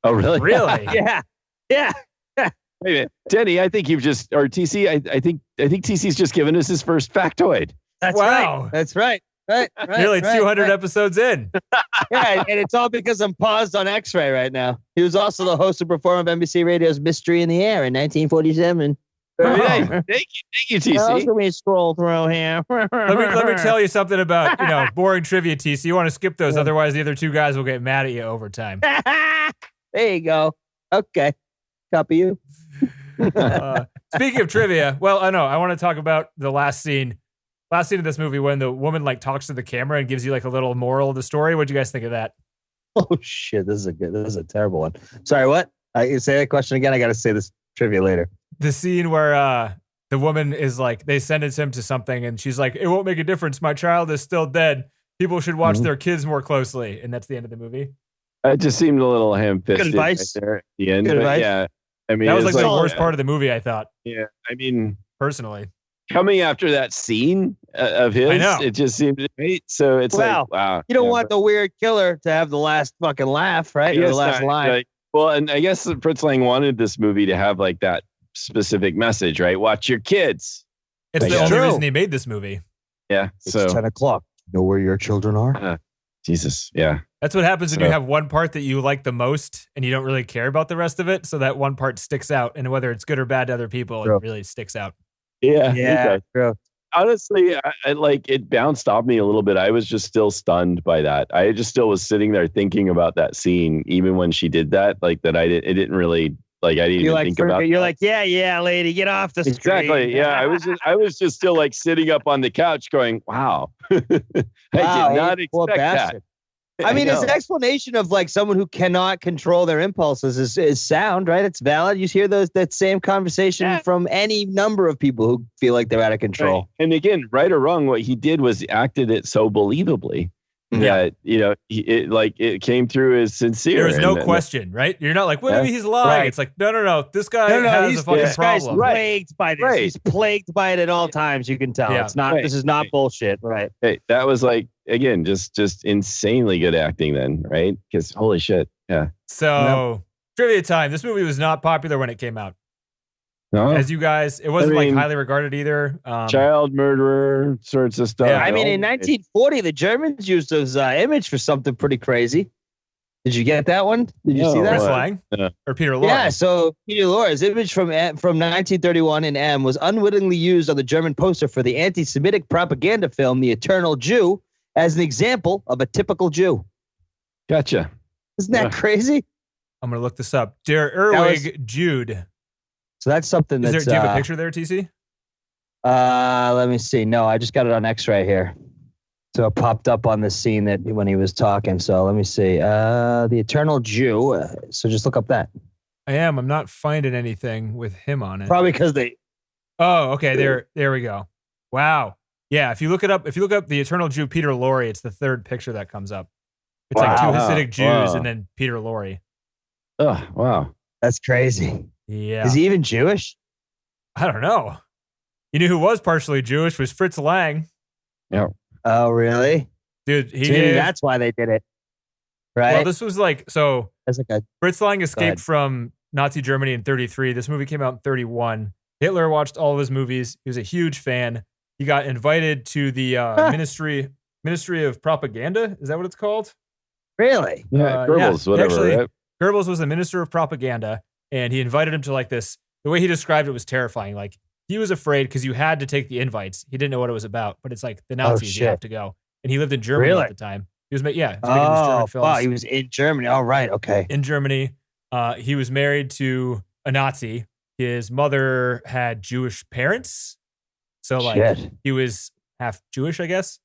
S4: Oh, really?
S2: Really?
S3: Yeah. Yeah.
S4: Wait a minute. Denny, I think you've just, or TC, I think TC's just given us his first factoid.
S3: That's
S2: Wow.
S3: right. That's right. Right.
S2: Nearly
S3: right,
S2: 200
S3: right.
S2: episodes in.
S3: Yeah, and it's all because I'm paused on X-Ray right now. He was also the host and performer of NBC Radio's Mystery in the Air in 1947.
S2: Wow.
S4: Thank you, TC.
S3: Let me scroll through here.
S2: Let me tell you something about, boring trivia, TC. You want to skip those, otherwise the other two guys will get mad at you over time.
S3: There you go. Okay. Copy you.
S2: Speaking of trivia, well, I know I want to talk about the last scene of this movie when the woman like talks to the camera and gives you like a little moral of the story. What'd you guys think of that?
S3: Oh shit, this is a terrible one. Sorry, what? I say that question again. I got to say this trivia later.
S2: The scene where the woman is like, they sentence him to something and she's like, it won't make a difference. My child is still dead. People should watch their kids more closely. And that's the end of the movie.
S4: It just seemed a little ham-fisted
S3: advice.
S4: right there at the end.
S3: Good
S4: But
S3: advice.
S4: yeah, I mean,
S2: That was
S4: it's
S2: like the worst part of the movie, I thought,
S4: Yeah, I mean,
S2: personally.
S4: coming after that scene of his,
S2: I know.
S4: it just seemed great. So it's
S3: Wow.
S4: like, wow.
S3: You don't
S4: yeah,
S3: want the weird killer to have the last fucking laugh, right? Or the
S4: Yes,
S3: last line.
S4: like, well, and I guess Fritz Lang wanted this movie to have like that specific message, right? Watch your kids.
S2: It's
S4: Like,
S2: the
S4: yeah.
S2: only
S3: True.
S2: reason he made this movie.
S4: Yeah.
S3: It's
S4: So
S3: 10 o'clock. Know where your children are?
S4: Jesus. Yeah.
S2: That's what happens when
S4: So-
S2: you have one part that you like the most and you don't really care about the rest of it. So that one part sticks out. And whether it's good or bad to other people,
S3: True.
S2: it really sticks out.
S4: Yeah.
S3: Yeah,
S4: okay.
S3: true.
S4: Honestly, I like it bounced off me a little bit. I was just still stunned by that. I just still was sitting there thinking about that scene, even when she did that. Like that, it didn't really like. I didn't
S3: You're
S4: even
S3: like,
S4: think about.
S3: you're like, yeah, lady, get off the screen.
S4: Exactly. Yeah, I was just still like sitting up on the couch, going, "Wow, I
S3: Wow,
S4: did not
S3: poor
S4: expect that."
S3: bastard. I mean, his
S4: know.
S3: explanation of like someone who cannot control their impulses is sound, right? It's valid. You hear that same conversation
S4: Yeah.
S3: from any number of people who feel like they're out of control.
S4: Right. And again, right or wrong, what he did was he acted it so believably that it came through as sincere.
S2: There was no
S4: and-
S2: question, right? You're not like, what do you
S4: Yeah.
S2: mean he's lying?
S3: Right.
S2: It's like, no. This guy has
S3: he's,
S2: a fucking
S3: this guy's
S2: problem.
S4: Right.
S3: plagued by this.
S4: Right.
S3: He's plagued by it at all times. You can tell.
S2: Yeah.
S3: It's not.
S4: Right.
S3: This is not
S4: Right.
S3: bullshit. Right.
S4: Hey, that was like again, just insanely good acting then, right? Because holy shit, yeah.
S2: So, trivia time. This movie was not popular when it came out.
S4: No,
S2: As you guys, it wasn't
S4: mean,
S2: like highly regarded either.
S4: child murderer sorts of stuff.
S2: Yeah,
S3: I mean, in
S4: No.
S3: 1940, the Germans used his image for something pretty crazy. Did you get that one? Did you see
S4: No,
S3: that?
S2: Fritz
S4: what?
S2: Lang
S4: Yeah.
S2: or Peter Lorre.
S3: Yeah, so Peter Lorre's image from 1931 in M was unwittingly used on the German poster for the anti-Semitic propaganda film The Eternal Jew as an example of a typical Jew.
S4: Gotcha.
S3: Isn't that
S4: Yeah.
S3: crazy?
S2: I'm gonna look this up. Der
S3: was-
S2: Erwig Jude.
S3: So that's something
S2: Is
S3: that's.
S2: there? Do you have a picture there, TC?
S3: Let me see. No, I just got it on X-ray here. So it popped up on the scene that when he was talking. So let me see. The Eternal Jew. So just look up that.
S2: I am. I'm not finding anything with him on it.
S3: Probably because they.
S2: Oh, okay. There we go. Wow. Yeah. If you look up the Eternal Jew Peter Lorre, it's the third picture that comes up. It's like two Hasidic Jews and then Peter Lorre.
S4: Oh, wow.
S3: That's crazy.
S2: Yeah.
S3: Is he even Jewish?
S2: I don't know. You knew who was partially Jewish was Fritz Lang.
S4: Yeah.
S3: Oh, really?
S2: Dude,
S3: That's why they did it. Right.
S2: Well, this was like, so
S3: That's like a.
S2: Fritz Lang escaped from Nazi Germany in 1933. This movie came out in 1931. Hitler watched all of his movies. He was a huge fan. He got invited to the Ministry of Propaganda. Is that what it's called?
S3: Really?
S4: Yeah, Goebbels, whatever.
S2: Actually,
S4: right?
S2: Goebbels was the Minister of Propaganda, and he invited him to like this. The way he described it was terrifying. Like, he was afraid because you had to take the invites. He didn't know what it was about, but it's like the Nazis, you have to go. And he lived in Germany at the time. He was making these German films.
S3: Wow, he was in Germany. All right, okay.
S2: In Germany, he was married to a Nazi. His mother had Jewish parents, so like he was half Jewish, I guess.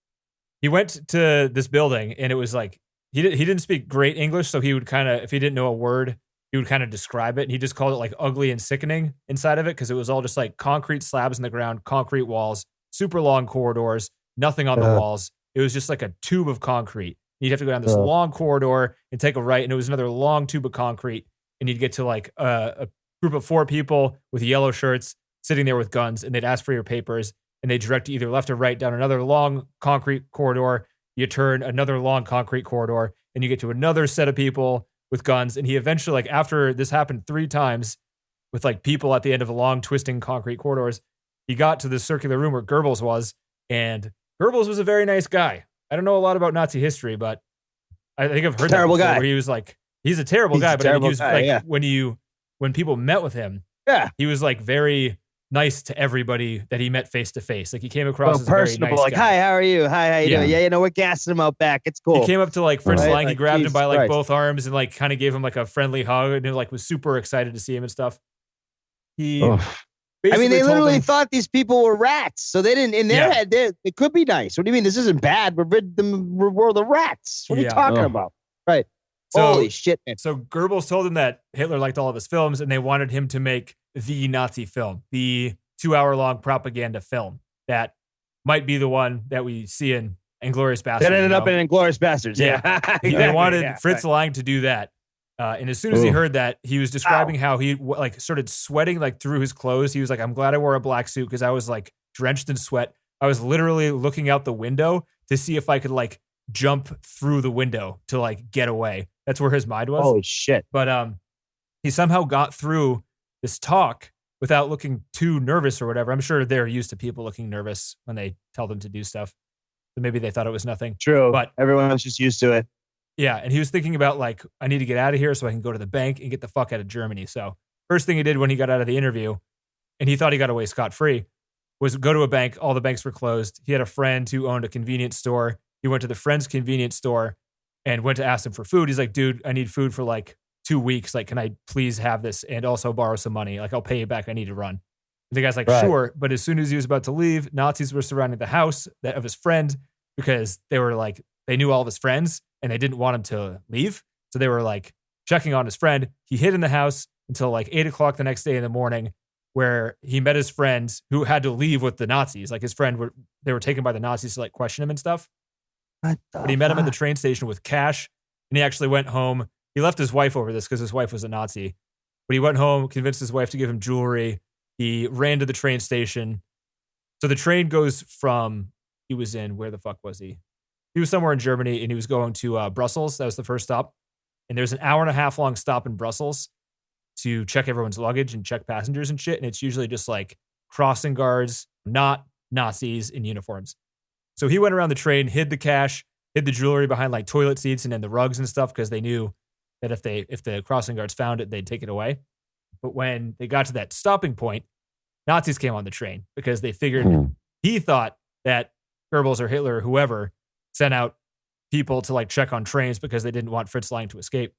S2: He went to this building, and it was like he didn't speak great English, so he would kind of, if he didn't know a word, he would kind of describe it, and he just called it like ugly and sickening inside of it because it was all just like concrete slabs in the ground, concrete walls, super long corridors, nothing on the walls. It was just like a tube of concrete. You'd have to go down this long corridor and take a right, and it was another long tube of concrete, and you'd get to like a group of 4 people with yellow shirts sitting there with guns, and they'd ask for your papers, and they direct you either left or right down another long concrete corridor. You turn another long concrete corridor, and you get to another set of people with guns. And he eventually, like after this happened 3 times with like people at the end of the long twisting concrete corridors, he got to this circular room where Goebbels was, and Goebbels was a very nice guy. I don't know a lot about Nazi history, but I think I've heard that before, where he was like, he's a terrible guy, but I think he was like, when people met with him, he was like very nice to everybody that he met face to face. Like, he came across as
S3: personable,
S2: very nice
S3: like,
S2: guy.
S3: hi, how are you? Hi, how you doing? Yeah, you know, we're gassing him out back. It's cool.
S2: He came up to like Fritz Lang, he grabbed him by like
S3: Christ.
S2: both arms and like kind of gave him like a friendly hug, and like was super excited to see him and stuff.
S3: I mean, they literally thought these people were rats, so they didn't. In their head, it could be nice. What do you mean? This isn't bad. We're the rats. What are you talking about? Right.
S2: So,
S3: holy shit, man.
S2: So Goebbels told him that Hitler liked all of his films, and they wanted him to make the Nazi film, the 2-hour-long propaganda film that might be the one that we see in Inglourious Basterds.
S3: That ended up in Inglourious Basterds. Yeah.
S2: Exactly. They wanted Fritz Lang to do that. And as soon as he heard that, he was describing how he like started sweating like through his clothes. He was like, I'm glad I wore a black suit because I was like drenched in sweat. I was literally looking out the window to see if I could like jump through the window to like get away. That's where his mind was.
S3: Holy shit.
S2: But he somehow got through this talk without looking too nervous or whatever. I'm sure they're used to people looking nervous when they tell them to do stuff. So maybe they thought it was nothing.
S3: True.
S2: But
S3: everyone's just used to it.
S2: Yeah. And he was thinking about like, I need to get out of here so I can go to the bank and get the fuck out of Germany. So first thing he did when he got out of the interview, and he thought he got away scot-free, was go to a bank. All the banks were closed. He had a friend who owned a convenience store. He went to the friend's convenience store and went to ask him for food. He's like, dude, I need food for like 2 weeks. Like, can I please have this and also borrow some money? Like, I'll pay you back. I need to run. The guy's like, sure. But as soon as he was about to leave, Nazis were surrounding the house of his friend because they were like, they knew all of his friends and they didn't want him to leave. So they were like checking on his friend. He hid in the house until like 8 o'clock the next day in the morning, where he met his friends who had to leave with the Nazis. Like, his friend, they were taken by the Nazis to like question him and stuff. But he met him at the train station with cash, and he actually went home. He left his wife over this because his wife was a Nazi. But he went home, convinced his wife to give him jewelry. He ran to the train station. So the train goes from, he was in, where the fuck was he? He was somewhere in Germany, and he was going to Brussels. That was the first stop. And there's an 1.5 hour long stop in Brussels to check everyone's luggage and check passengers and shit. And it's usually just like crossing guards, not Nazis in uniforms. So he went around the train, hid the cash, hid the jewelry behind like toilet seats and then the rugs and stuff, because they knew that if the crossing guards found it, they'd take it away. But when they got to that stopping point, Nazis came on the train because they figured he thought that Goebbels or Hitler or whoever sent out people to like check on trains because they didn't want Fritz Lang to escape.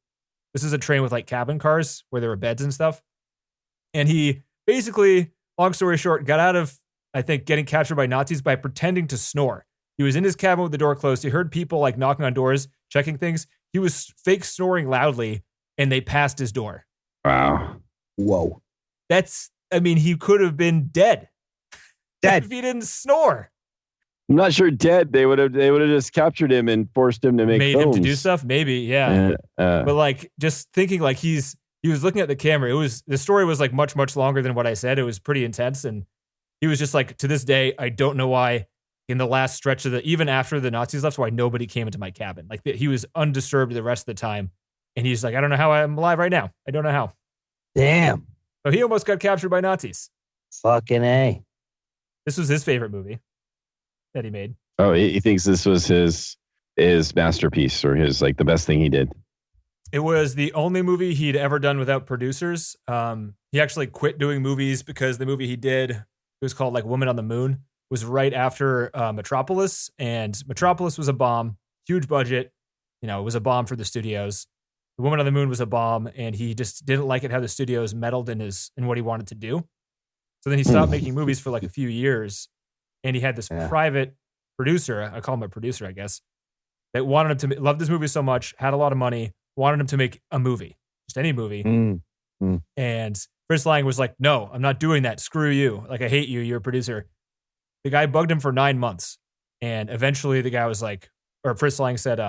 S2: This is a train with like cabin cars where there were beds and stuff. And he basically, long story short, got out of, I think, getting captured by Nazis by pretending to snore. He was in his cabin with the door closed. He heard people like knocking on doors, checking things. He was fake snoring loudly, and they passed his door.
S4: Wow.
S3: Whoa.
S2: He could have been dead.
S3: Dead.
S2: If he didn't snore.
S4: I'm not sure dead. They would have just captured him and forced him to make
S2: Made
S4: films.
S2: him to do stuff? Maybe, yeah. But like, just thinking like he was looking at the camera. The story was like much, much longer than what I said. It was pretty intense. And he was just like, to this day, I don't know why in the last stretch of even after the Nazis left, why nobody came into my cabin. Like he was undisturbed the rest of the time. And he's like, I don't know how I'm alive right now. I don't know how.
S3: Damn.
S2: So he almost got captured by Nazis.
S3: Fucking A.
S2: This was his favorite movie that he made.
S4: Oh, he thinks this was his masterpiece or his like the best thing he did.
S2: It was the only movie he'd ever done without producers. He actually quit doing movies because the movie he did, it was called like Woman on the Moon, was right after Metropolis, and Metropolis was a bomb, huge budget. It was a bomb for the studios. The Woman on the Moon was a bomb, and he just didn't like it how the studios meddled in what he wanted to do. So then he stopped making movies for like a few years, and he had this private producer, I call him a producer, I guess, that wanted him to love this movie so much, had a lot of money, wanted him to make a movie, just any movie. And Fritz Lang was like, no, I'm not doing that. Screw you. Like, I hate you. You're a producer. The guy bugged him for 9 months. And eventually the guy was like, or Fritz Lang said,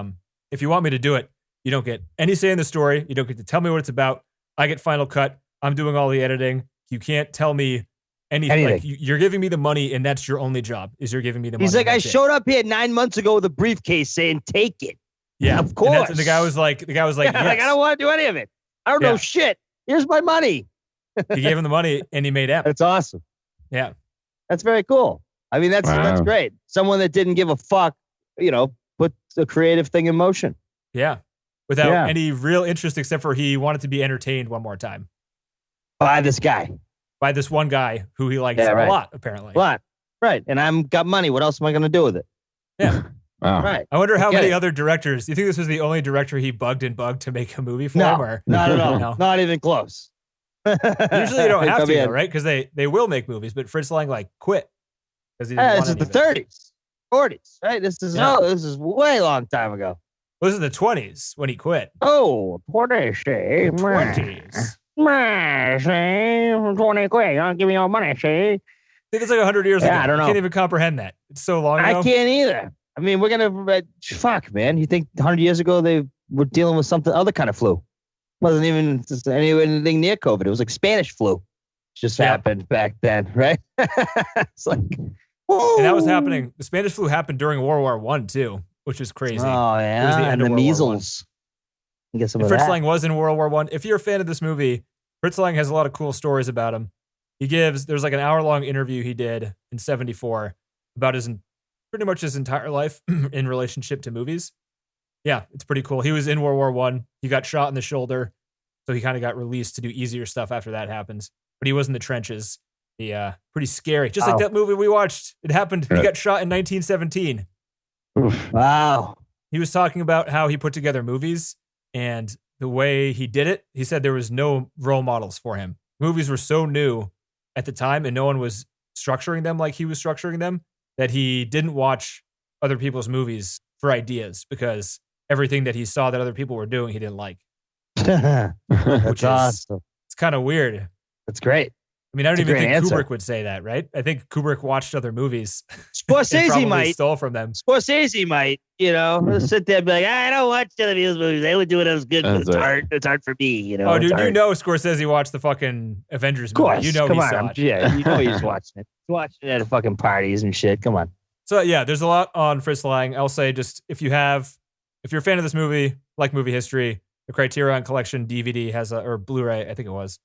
S2: if you want me to do it, you don't get any say in the story. You don't get to tell me what it's about. I get final cut. I'm doing all the editing. You can't tell me anything. Like, you're giving me the money, and that's your only job, is you're giving me the money.
S3: He's like, I showed up here 9 months ago with a briefcase saying, take it.
S2: Yeah,
S3: of course.
S2: And the guy was like, yes.
S3: Like, I don't want to do any of it. I don't know shit. Here's my money.
S2: He gave him the money, and he made M.
S3: That's awesome.
S2: Yeah.
S3: That's very cool. I mean, that's great. Someone that didn't give a fuck, put the creative thing in motion.
S2: Yeah. Without any real interest, except for he wanted to be entertained one more time.
S3: By this guy.
S2: By this one guy who he likes a lot, apparently.
S3: A lot. Right. And I'm got money. What else am I going to do with it?
S2: Yeah.
S4: Wow.
S3: Right.
S2: I wonder how many other directors, do you think this was the only director he bugged to make a movie for him? Or?
S3: Not at all. No. Not even close.
S2: Usually you don't have to, though, right? Because they will make movies, but Fritz Lang quit.
S3: This is the 30s, 40s, right? This is way long time ago.
S2: Well, this is the 20s when he quit.
S3: Oh, 20s.
S2: 20s.
S3: 20 quid. You don't give me your money, see?
S2: I think it's like 100 years ago.
S3: I don't know.
S2: I can't even comprehend that. It's so long ago.
S3: I can't either. I mean, we're going to... fuck, man. You think 100 years ago they were dealing with something, other kind of flu? Wasn't even anything near COVID. It was like Spanish flu. Just happened back then, right? It's like...
S2: And that was happening. The Spanish flu happened during World War I, too, which is crazy.
S3: Oh, yeah. It was the end of measles.
S2: Fritz Lang was in World War I. If you're a fan of this movie, Fritz Lang has a lot of cool stories about him. There's like an hour-long interview he did in 1974 about pretty much his entire life in relationship to movies. Yeah, it's pretty cool. He was in World War I. He got shot in the shoulder, so he kind of got released to do easier stuff after that happens. But he was in the trenches. Pretty scary. Just like that movie we watched. It happened. He got shot in 1917.
S4: Oof.
S3: Wow.
S2: He was talking about how he put together movies and the way he did it. He said there was no role models for him. Movies were so new at the time and no one was structuring them like he was structuring them that he didn't watch other people's movies for ideas because everything that he saw that other people were doing, he didn't like.
S3: That's awesome.
S2: It's kind of weird.
S3: That's great.
S2: I mean, I don't even think Kubrick would say that, right? I think Kubrick watched other movies.
S3: Scorsese might.
S2: Stole from them.
S3: Scorsese might, sit there and be like, I don't watch other people's movies. They would do it as good, but it's hard. It's hard for me,
S2: Oh, dude, Scorsese watched the fucking Avengers movie.
S3: Of course.
S2: Come on.
S3: Yeah, he's watching it. He's watching it at fucking parties and shit. Come on.
S2: So, yeah, there's a lot on Fritz Lang. I'll say just if you're a fan of this movie, like movie history, the Criterion Collection DVD or Blu-ray, I think it was,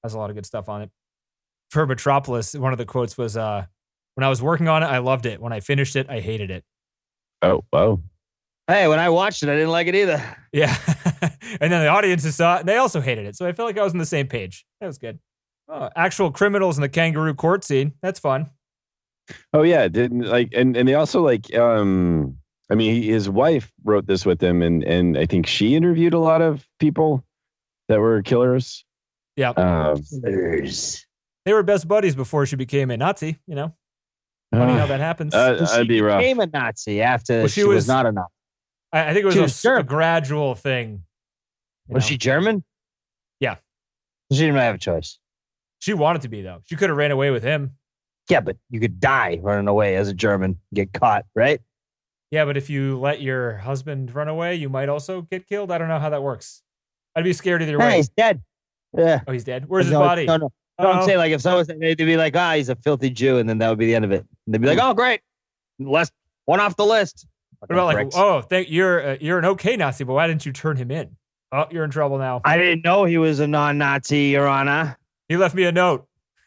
S2: has a lot of good stuff on it. For Metropolis, one of the quotes was, when I was working on it, I loved it. When I finished it, I hated it.
S4: Oh, wow.
S3: Hey, when I watched it, I didn't like it either.
S2: Yeah. And then the audiences saw it, and they also hated it. So I felt like I was on the same page. That was good. Actual criminals in the kangaroo court scene. That's fun.
S4: Oh, yeah. And they also his wife wrote this with him, and I think she interviewed a lot of people that were killers.
S2: Yeah. They were best buddies before she became a Nazi, Funny how that happens.
S4: That'd be rough.
S3: She became a Nazi after she was not a Nazi.
S2: I think it was a gradual thing.
S3: Was she German?
S2: Yeah.
S3: She didn't have a choice.
S2: She wanted to be, though. She could have ran away with him.
S3: Yeah, but you could die running away as a German, get caught, right?
S2: Yeah, but if you let your husband run away, you might also get killed. I don't know how that works. I'd be scared either way.
S3: Hey, he's dead. Yeah.
S2: Oh, he's dead? Where's his body?
S3: No. I'm saying, like, if someone said, they'd be like, he's a filthy Jew, and then that would be the end of it. And they'd be like, oh, great. One off the list.
S2: What about you're an okay Nazi, but why didn't you turn him in? Oh, you're in trouble now.
S3: I didn't know he was a non-Nazi, Your Honor.
S2: He left me a note.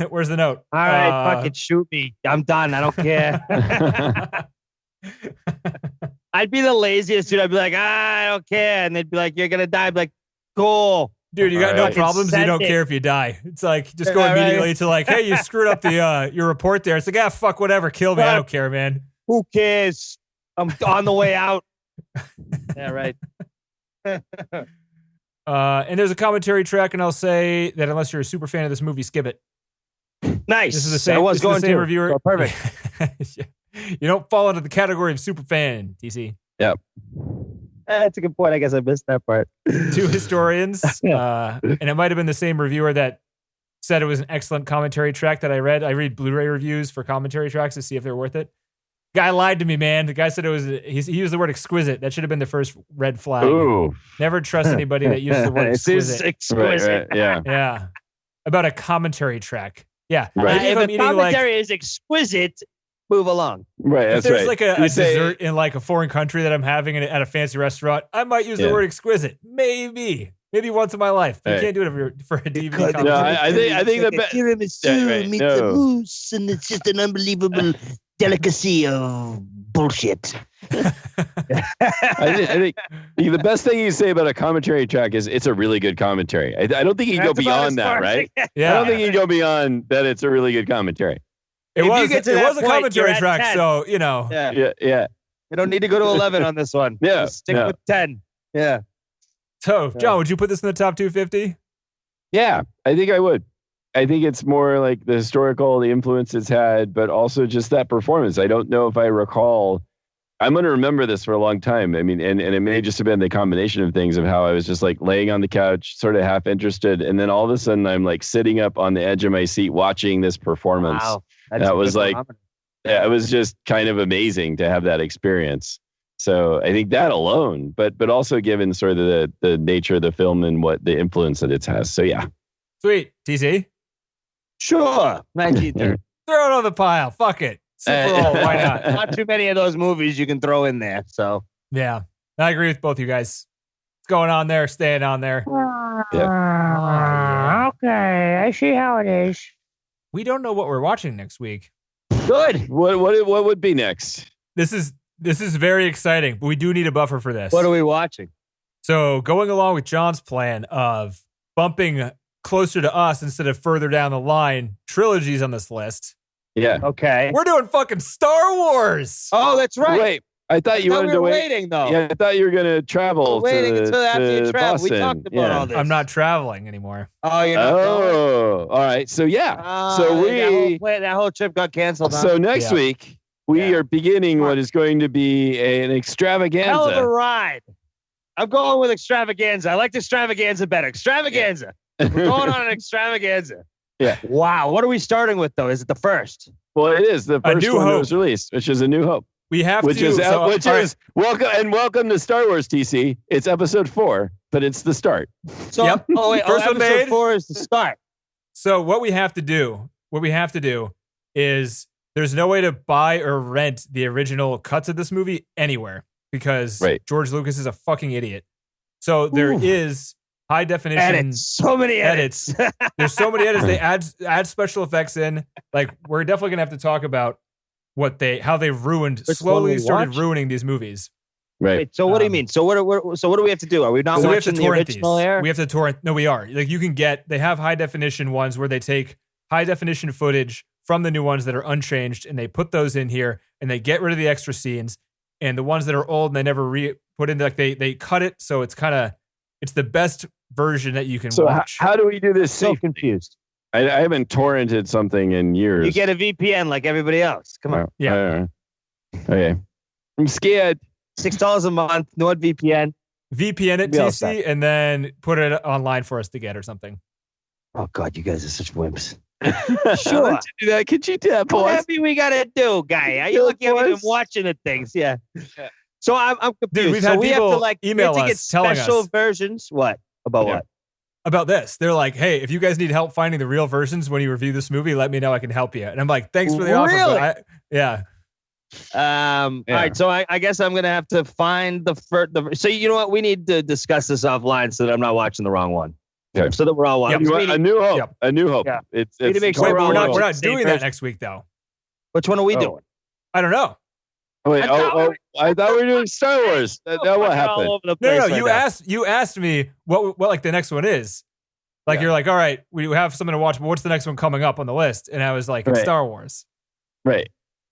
S2: Where's the note?
S3: All right, fucking shoot me. I'm done. I don't care. I'd be the laziest dude. I'd be like, I don't care. And they'd be like, you're going to die. I'd be like, cool.
S2: Dude, you got no problems. You don't care if you die. It's like, just go immediately to like, hey, you screwed up the your report there. It's like, fuck, whatever. Kill me. I don't care, man.
S3: Who cares? I'm on the way out. Yeah, right.
S2: And there's a commentary track, and I'll say that unless you're a super fan of this movie, skip it.
S3: Nice.
S2: This is the same.
S3: I was going to.
S2: Reviewer.
S3: Oh, perfect.
S2: You don't fall into the category of super fan, TC.
S4: Yep.
S3: That's a good point. I guess I missed that part.
S2: 2 historians, and it might have been the same reviewer that said it was an excellent commentary track that I read. I read Blu-ray reviews for commentary tracks to see if they're worth it. Guy lied to me, man. The guy said it was. He used the word exquisite. That should have been the first red flag.
S4: Ooh.
S2: Never trust anybody that uses the word exquisite.
S3: Exquisite.
S4: Right, yeah.
S2: Yeah. About a commentary track. Yeah.
S4: Right.
S3: If a commentary is exquisite, move along.
S4: Right.
S2: If
S4: That's
S2: there's
S4: right.
S2: like a dessert in like a foreign country that I'm having at a fancy restaurant, I might use the word exquisite. Maybe once in my life. You can't do it for a DVD commentary.
S4: No, I think the best.
S3: Tiramisu meets a mousse, and it's just an unbelievable delicacy of bullshit.
S4: I think the best thing you say about a commentary track is it's a really good commentary. I don't think you can go beyond that, right?
S2: Yeah.
S4: I don't think you can go beyond that. It's a really good commentary.
S2: It was a commentary track, 10. So you know.
S4: Yeah.
S3: You don't need to go to 11 on this one.
S4: Yeah.
S3: Just stick with 10. Yeah.
S2: So, John, would you put this in the top 250?
S4: Yeah, I think I would. I think it's more like the historical, the influence it's had, but also just that performance. I don't know if I recall. I'm going to remember this for a long time. I mean, and it may just have been the combination of things of how I was just like laying on the couch, sort of half interested. And then all of a sudden I'm like sitting up on the edge of my seat watching this performance.
S3: Wow.
S4: That was like, it was just kind of amazing to have that experience. So I think that alone, but also given sort of the nature of the film and what the influence that it has. So yeah.
S2: Sweet. TC?
S3: Sure. 1930.
S2: Throw it on the pile. Fuck it. Super Bowl. Why not?
S3: Not too many of those movies you can throw in there. So
S2: yeah, I agree with both you guys. What's going on there? Staying on there.
S3: Yeah. Okay, I see how it is.
S2: We don't know what we're watching next week.
S3: Good.
S4: What would be next?
S2: This is very exciting, but we do need a buffer for this.
S3: What are we watching?
S2: So going along with John's plan of bumping closer to us instead of further down the line, trilogies on this list.
S4: Yeah.
S3: Okay.
S2: We're doing fucking Star Wars.
S3: Oh, that's right.
S4: Wait, I thought you wanted to wait.
S3: Waiting though.
S4: Yeah, I thought you were going to travel.
S3: Waiting until after you travel.
S4: Boston.
S3: We talked about all this.
S2: I'm not traveling anymore.
S3: Oh, you're not going?
S4: All right. So yeah. So
S3: that whole trip got canceled. Huh?
S4: So next week we are beginning what is going to be an extravaganza.
S3: Hell of a ride. I'm going with extravaganza. I liked extravaganza better. Extravaganza. We're going on an extravaganza.
S4: Yeah.
S3: Wow. What are we starting with though? Is it the first?
S4: Well, it is the first one that was released, which is A New Hope.
S2: We have
S4: which
S2: to.
S4: Is welcome to Star Wars, TC. It's episode 4, but it's the start.
S3: So, first one made. 4 is the start.
S2: So what we have to do is there's no way to buy or rent the original cuts of this movie anywhere because George Lucas is a fucking idiot. So there is high definition
S3: edits. So many edits.
S2: There's so many edits. They add special effects in. Like we're definitely gonna have to talk about how they slowly started ruining these movies.
S4: Right.
S3: Wait, so what do you mean? So what do we have to do? Are we not watching the original here?
S2: We have to torrent. No, we are. Like you can they have high definition ones where they take high definition footage from the new ones that are unchanged and they put those in here and they get rid of the extra scenes and the ones that are old and they never put in they cut it so it's the best version that you can watch.
S4: How do we do this?
S3: So confused.
S4: I haven't torrented something in years.
S3: You get a VPN like everybody else. Come on.
S2: Yeah.
S4: Okay. I'm scared.
S3: $6 a month. NordVPN.
S2: VPN at TC and then put it online for us to get or something.
S3: Oh God, you guys are such wimps.
S4: Sure. Did you do that? Could you tap pause?
S3: Whatever we gotta do, guy. Are you looking at me watching the things? Yeah. So I'm confused.
S2: Dude, we've
S3: so
S2: had
S3: we
S2: people
S3: have to like
S2: email
S3: we have to
S2: us
S3: get
S2: telling
S3: special
S2: us.
S3: versions. What about what?
S2: About this. They're like, hey, if you guys need help finding the real versions when you review this movie, let me know. I can help you. And I'm like, thanks for the offer. But yeah.
S3: All right. So I guess I'm gonna have to find the first. So you know what? We need to discuss this offline so that I'm not watching the wrong one.
S4: Yeah.
S3: So that we're all watching.
S4: A New Hope.
S2: Yep.
S4: A New Hope.
S3: Yeah.
S4: It's
S3: We need to make sure
S2: Wait,
S3: we're
S2: but
S3: all
S2: we're not
S3: watching
S2: doing that next week, though.
S3: Which one are we doing?
S2: I don't know.
S4: Wait, I thought we were doing Star Wars. Now what happened?
S3: All over the
S2: No,
S3: place right
S2: you asked me what like the next one is. Like you're like, all right, we have something to watch, but what's the next one coming up on the list? And I was like, it's Star Wars.
S4: Right.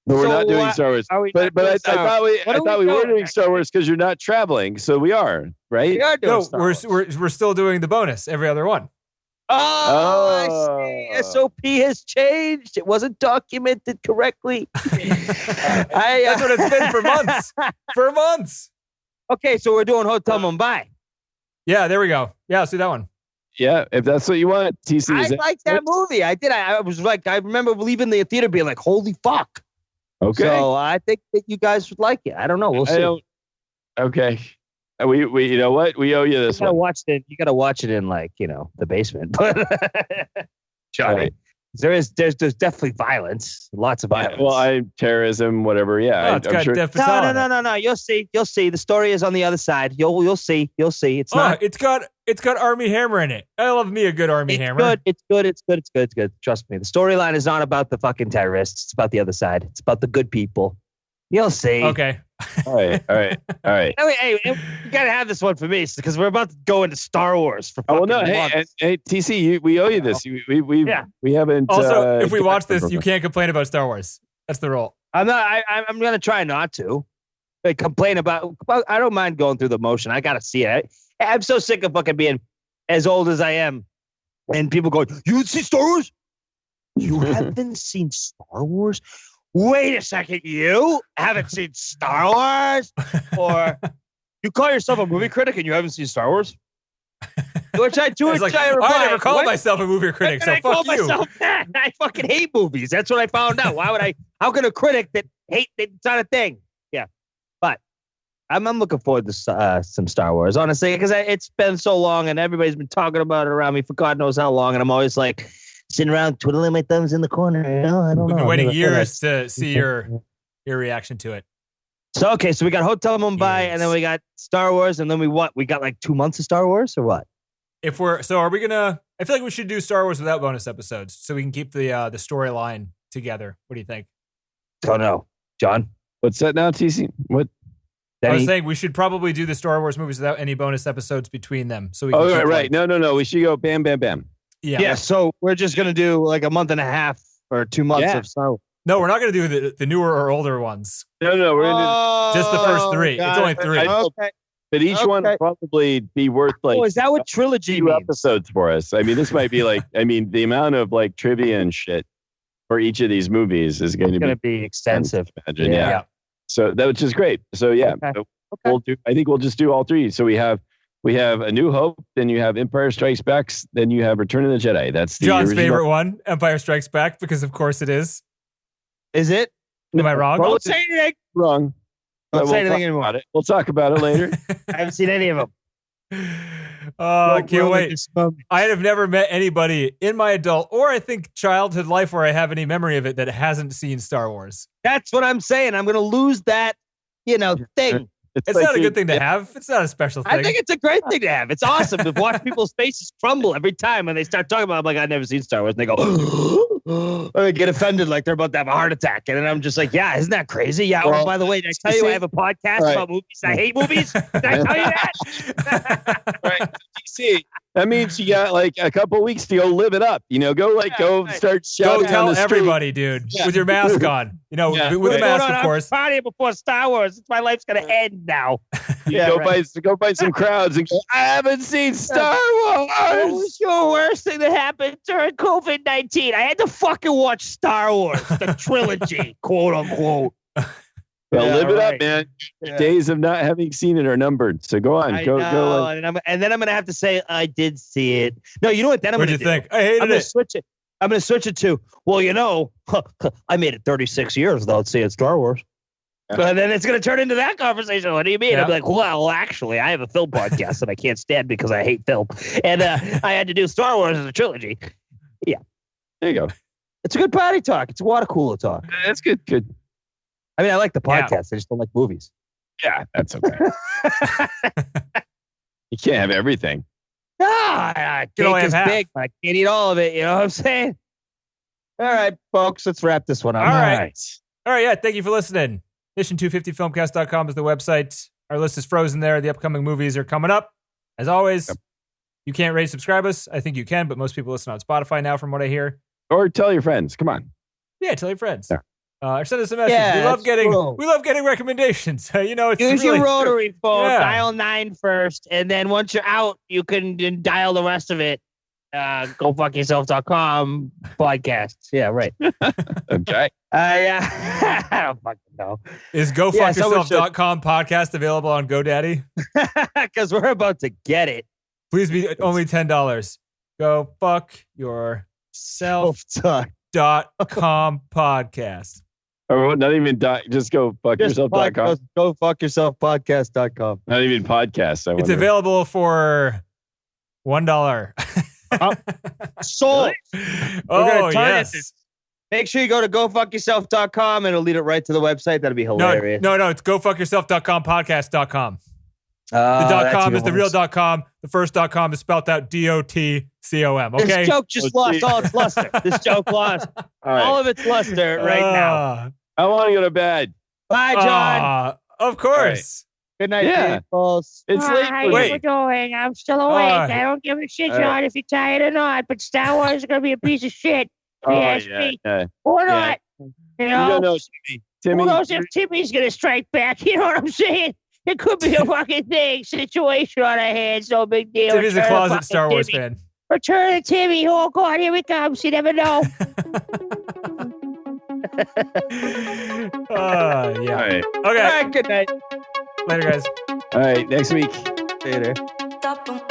S4: But we're
S3: So
S4: not doing
S3: what-
S4: Star Wars.
S3: are we
S4: But
S3: not doing
S4: I
S3: Star
S4: thought
S3: Wars?
S4: we
S3: What are we
S4: were
S3: doing
S4: doing
S3: next?
S4: Star Wars because you're not traveling. So we are, right?
S3: We are doing
S2: No,
S3: Star Wars.
S2: we're still doing the bonus every other one.
S3: Oh, I see. SOP has changed. It wasn't documented correctly.
S2: That's what it's been for months. For months.
S3: Okay, so we're doing Hotel Mumbai.
S2: Yeah, there we go. Yeah, I'll see that one.
S4: Yeah, if that's what you want, TC.
S3: I liked that movie. I did. I was like, I remember leaving the theater being like, holy fuck.
S4: Okay.
S3: So I think that you guys would like it. I don't know. We'll see.
S4: Okay. We you know what? We owe you this
S3: You gotta
S4: one.
S3: watch it. You gotta watch it in like, the basement. But Johnny,
S4: Right.
S3: there's definitely violence. Lots of violence.
S4: Terrorism, whatever. Yeah,
S2: Oh, it's
S4: I'm
S2: got
S4: sure.
S2: Death Fatal in it.
S3: No. You'll see. The story is on the other side. You'll see. It's
S2: Oh,
S3: not.
S2: it's got Army Hammer in it. I love me a good Army Hammer.
S3: It's good. Trust me. The storyline is not about the fucking terrorists. It's about the other side. It's about the good people. You'll see.
S2: Okay.
S4: All right.
S3: Hey, you gotta have this one for me because we're about to go into Star Wars for fucking months.
S4: Hey, TC, we owe you this. We haven't.
S2: Also, if we watch this, you can't complain about Star Wars. That's the rule.
S3: I'm not. I'm gonna try not to. Like, complain about. I don't mind going through the motion. I gotta see it. I'm so sick of fucking being as old as I am, and people going, "You see Star Wars? You haven't seen Star Wars? Wait a second, you haven't seen Star Wars? Or you call yourself a movie critic and you haven't seen Star Wars?" Which I do.
S2: It's
S3: I
S2: never called myself a movie critic, so fuck you.
S3: That? I fucking hate movies. That's what I found out. Why would I? How can a critic that hate? It's not a thing. Yeah, but I'm looking forward to some Star Wars, honestly, because it's been so long and everybody's been talking about it around me for God knows how long, and I'm always like sitting around twiddling my thumbs in the corner. I don't know.
S2: We've been waiting years to see your reaction to it.
S3: So okay, so we got Hotel Mumbai,
S2: Yes.
S3: and then we got Star Wars, and then we got like 2 months of Star Wars, or what?
S2: Are we gonna? I feel like we should do Star Wars without bonus episodes, so we can keep the storyline together. What do you think?
S3: Don't know, John.
S4: What's that now, TC? What?
S2: I was saying we should probably do the Star Wars movies without any bonus episodes between them, so we can.
S4: Oh,
S2: keep,
S4: right. No. We should go bam, bam, bam.
S2: Yeah.
S3: So we're just gonna do like a month and a half or 2 months of Star Wars.
S2: No, we're not gonna do the newer or older ones.
S4: No. We're gonna
S2: Just the first three. It's only three.
S3: Okay.
S4: but each one will probably be worth like.
S3: Oh, is that what trilogy
S4: 2
S3: means?
S4: episodes for us? I mean, this might be like. I mean, the amount of like trivia and shit for each of these movies is going to
S3: be extensive.
S4: Imagine,
S3: Yeah.
S2: Yeah.
S4: So that which is great. So yeah,
S3: Okay.
S4: we'll do. I think we'll just do all 3. So we have A New Hope, then you have Empire Strikes Back, then you have Return of the Jedi. That's the
S2: John's
S4: original.
S2: favorite one, Empire Strikes Back, because of course it is.
S3: Is it?
S2: Am I wrong?
S3: Don't say anything.
S4: Wrong.
S3: Don't
S4: But
S3: say
S4: we'll
S3: anything
S4: talk
S3: anymore.
S4: about it. We'll talk about it later.
S3: I haven't seen any of them.
S2: I can't wait. I have never met anybody in my adult or I think childhood life where I have any memory of it that hasn't seen Star Wars.
S3: That's what I'm saying. I'm going to lose that, thing.
S2: It's
S4: like
S2: not a
S4: you-
S2: good thing to have. It's not a special thing.
S3: I think it's a great thing to have. It's awesome to watch people's faces crumble every time when they start talking about it. I'm like, I've never seen Star Wars. And they go, or they get offended like they're about to have a heart attack. And then I'm just like, yeah, isn't that crazy? Yeah.
S4: Well,
S3: Oh, by the way, did I tell you I have a podcast
S4: right.
S3: about movies? I hate movies. Did I tell you that?
S4: Right. DC. That means you got like a couple weeks to go live it up. Go
S3: right.
S4: start
S2: Go
S4: shouting
S2: tell
S4: on the street.
S2: everybody, dude,
S4: Yeah.
S2: with your mask on.
S4: Yeah.
S2: With a
S3: What's going
S2: mask,
S3: on?
S2: of course.
S3: I'm partying before Star Wars. My life's going to end now.
S4: Go by some crowds and go, I haven't seen Star
S3: What
S4: Wars.
S3: was your worst thing that happened during COVID-19? I had to fucking watch Star Wars, the trilogy, quote unquote.
S4: Well,
S3: Yeah,
S4: live it
S3: right.
S4: up, man.
S3: Yeah.
S4: Days of not having seen it are numbered. So go on.
S3: I
S4: Go.
S3: know, and then I'm gonna have to say I did see it. No, you know what? Then I'm
S2: What'd
S3: gonna
S2: you
S3: do?
S2: think? I hated
S3: I'm gonna
S2: it.
S3: switch it. I'm gonna switch it to, well, I made it 36 years without seeing Star Wars. And then it's gonna turn into that conversation. What do you mean?
S2: Yeah.
S3: I'm like, well, actually, I have a film podcast that I can't stand because I hate film, and I had to do Star Wars as a trilogy.
S4: There you go.
S3: It's a good potty talk. It's a water cooler talk.
S4: That's good. Good.
S3: I mean, I like the
S2: Yeah.
S3: podcast. I just don't like movies.
S4: Yeah, that's okay. You can't have everything.
S3: Ah,
S2: can only
S3: cake is
S2: have half.
S3: big. I can't eat all of it. You know what I'm saying? All right, folks, let's wrap this one up.
S2: All right. All right, yeah, thank you for listening. Mission250filmcast.com is the website. Our list is frozen there. The upcoming movies are coming up. As always, you can't rate, subscribe us. I think you can, but most people listen on Spotify now from what I hear.
S4: Or tell your friends. Come on.
S2: Yeah, tell your friends.
S4: Yeah.
S2: Or send us a message.
S3: Yeah,
S2: we love
S3: that's
S2: getting recommendations. It's
S3: Use
S2: really,
S3: your rotary phone,
S2: Yeah.
S3: dial 9 first, and then once you're out, you can then dial the rest of it. GoFuckYourself.com podcasts. Yeah, right.
S4: Okay.
S3: I don't fucking know.
S2: Is
S3: Yeah, someone
S2: GoFuckYourself.com podcast available on GoDaddy?
S3: Because we're about to get it.
S2: Please be only $10. Go fuck yourself.com
S3: Self-talk.
S2: podcast.
S4: Or not even just go fuck
S3: Just
S4: yourself.com.
S3: Go fuck yourself podcast.com.
S4: Not even podcast. I
S2: It's
S4: wonder.
S2: available for $1.
S3: Sold.
S2: Oh,
S3: gonna turn
S2: yes.
S3: Make sure you go to gofuckyourself.com and it'll lead it right to the website. That'd be hilarious.
S2: No, it's gofuckyourself.com podcast.com. The
S3: that's
S2: .com is the
S3: yours.
S2: real .com. The first .com is spelled out DOTCOM. Okay.
S3: This joke just lost all its luster. This joke lost
S4: All right.
S3: all of its luster right now.
S4: I want to go to bed.
S3: Bye, John.
S2: Of course.
S3: Good night,
S4: Yeah.
S3: folks.
S4: It's late.
S5: How
S4: for
S2: Wait.
S5: you doing? I'm still awake.
S2: Alright.
S5: I don't give a shit,
S4: Alright.
S5: John, if you're tired or not. But Star Wars is gonna be a piece of shit. If you ask me, or
S4: Yeah.
S5: not. You
S4: You
S5: know,
S4: don't know, Timmy.
S5: who knows if Timmy's gonna strike back? You know what I'm saying? It could be a fucking thing, situation on our hands. No big deal.
S2: Timmy's a
S5: Return of
S2: closet
S5: fucking
S2: Star Wars
S5: Timmy.
S2: fan.
S5: Return of Timmy. Oh God, here he comes. You never know.
S4: All
S2: Yeah.
S4: right.
S3: All
S2: Okay.
S3: right, good night.
S2: Later, guys.
S4: All right. Next week.
S3: Later.
S6: Stop 'em.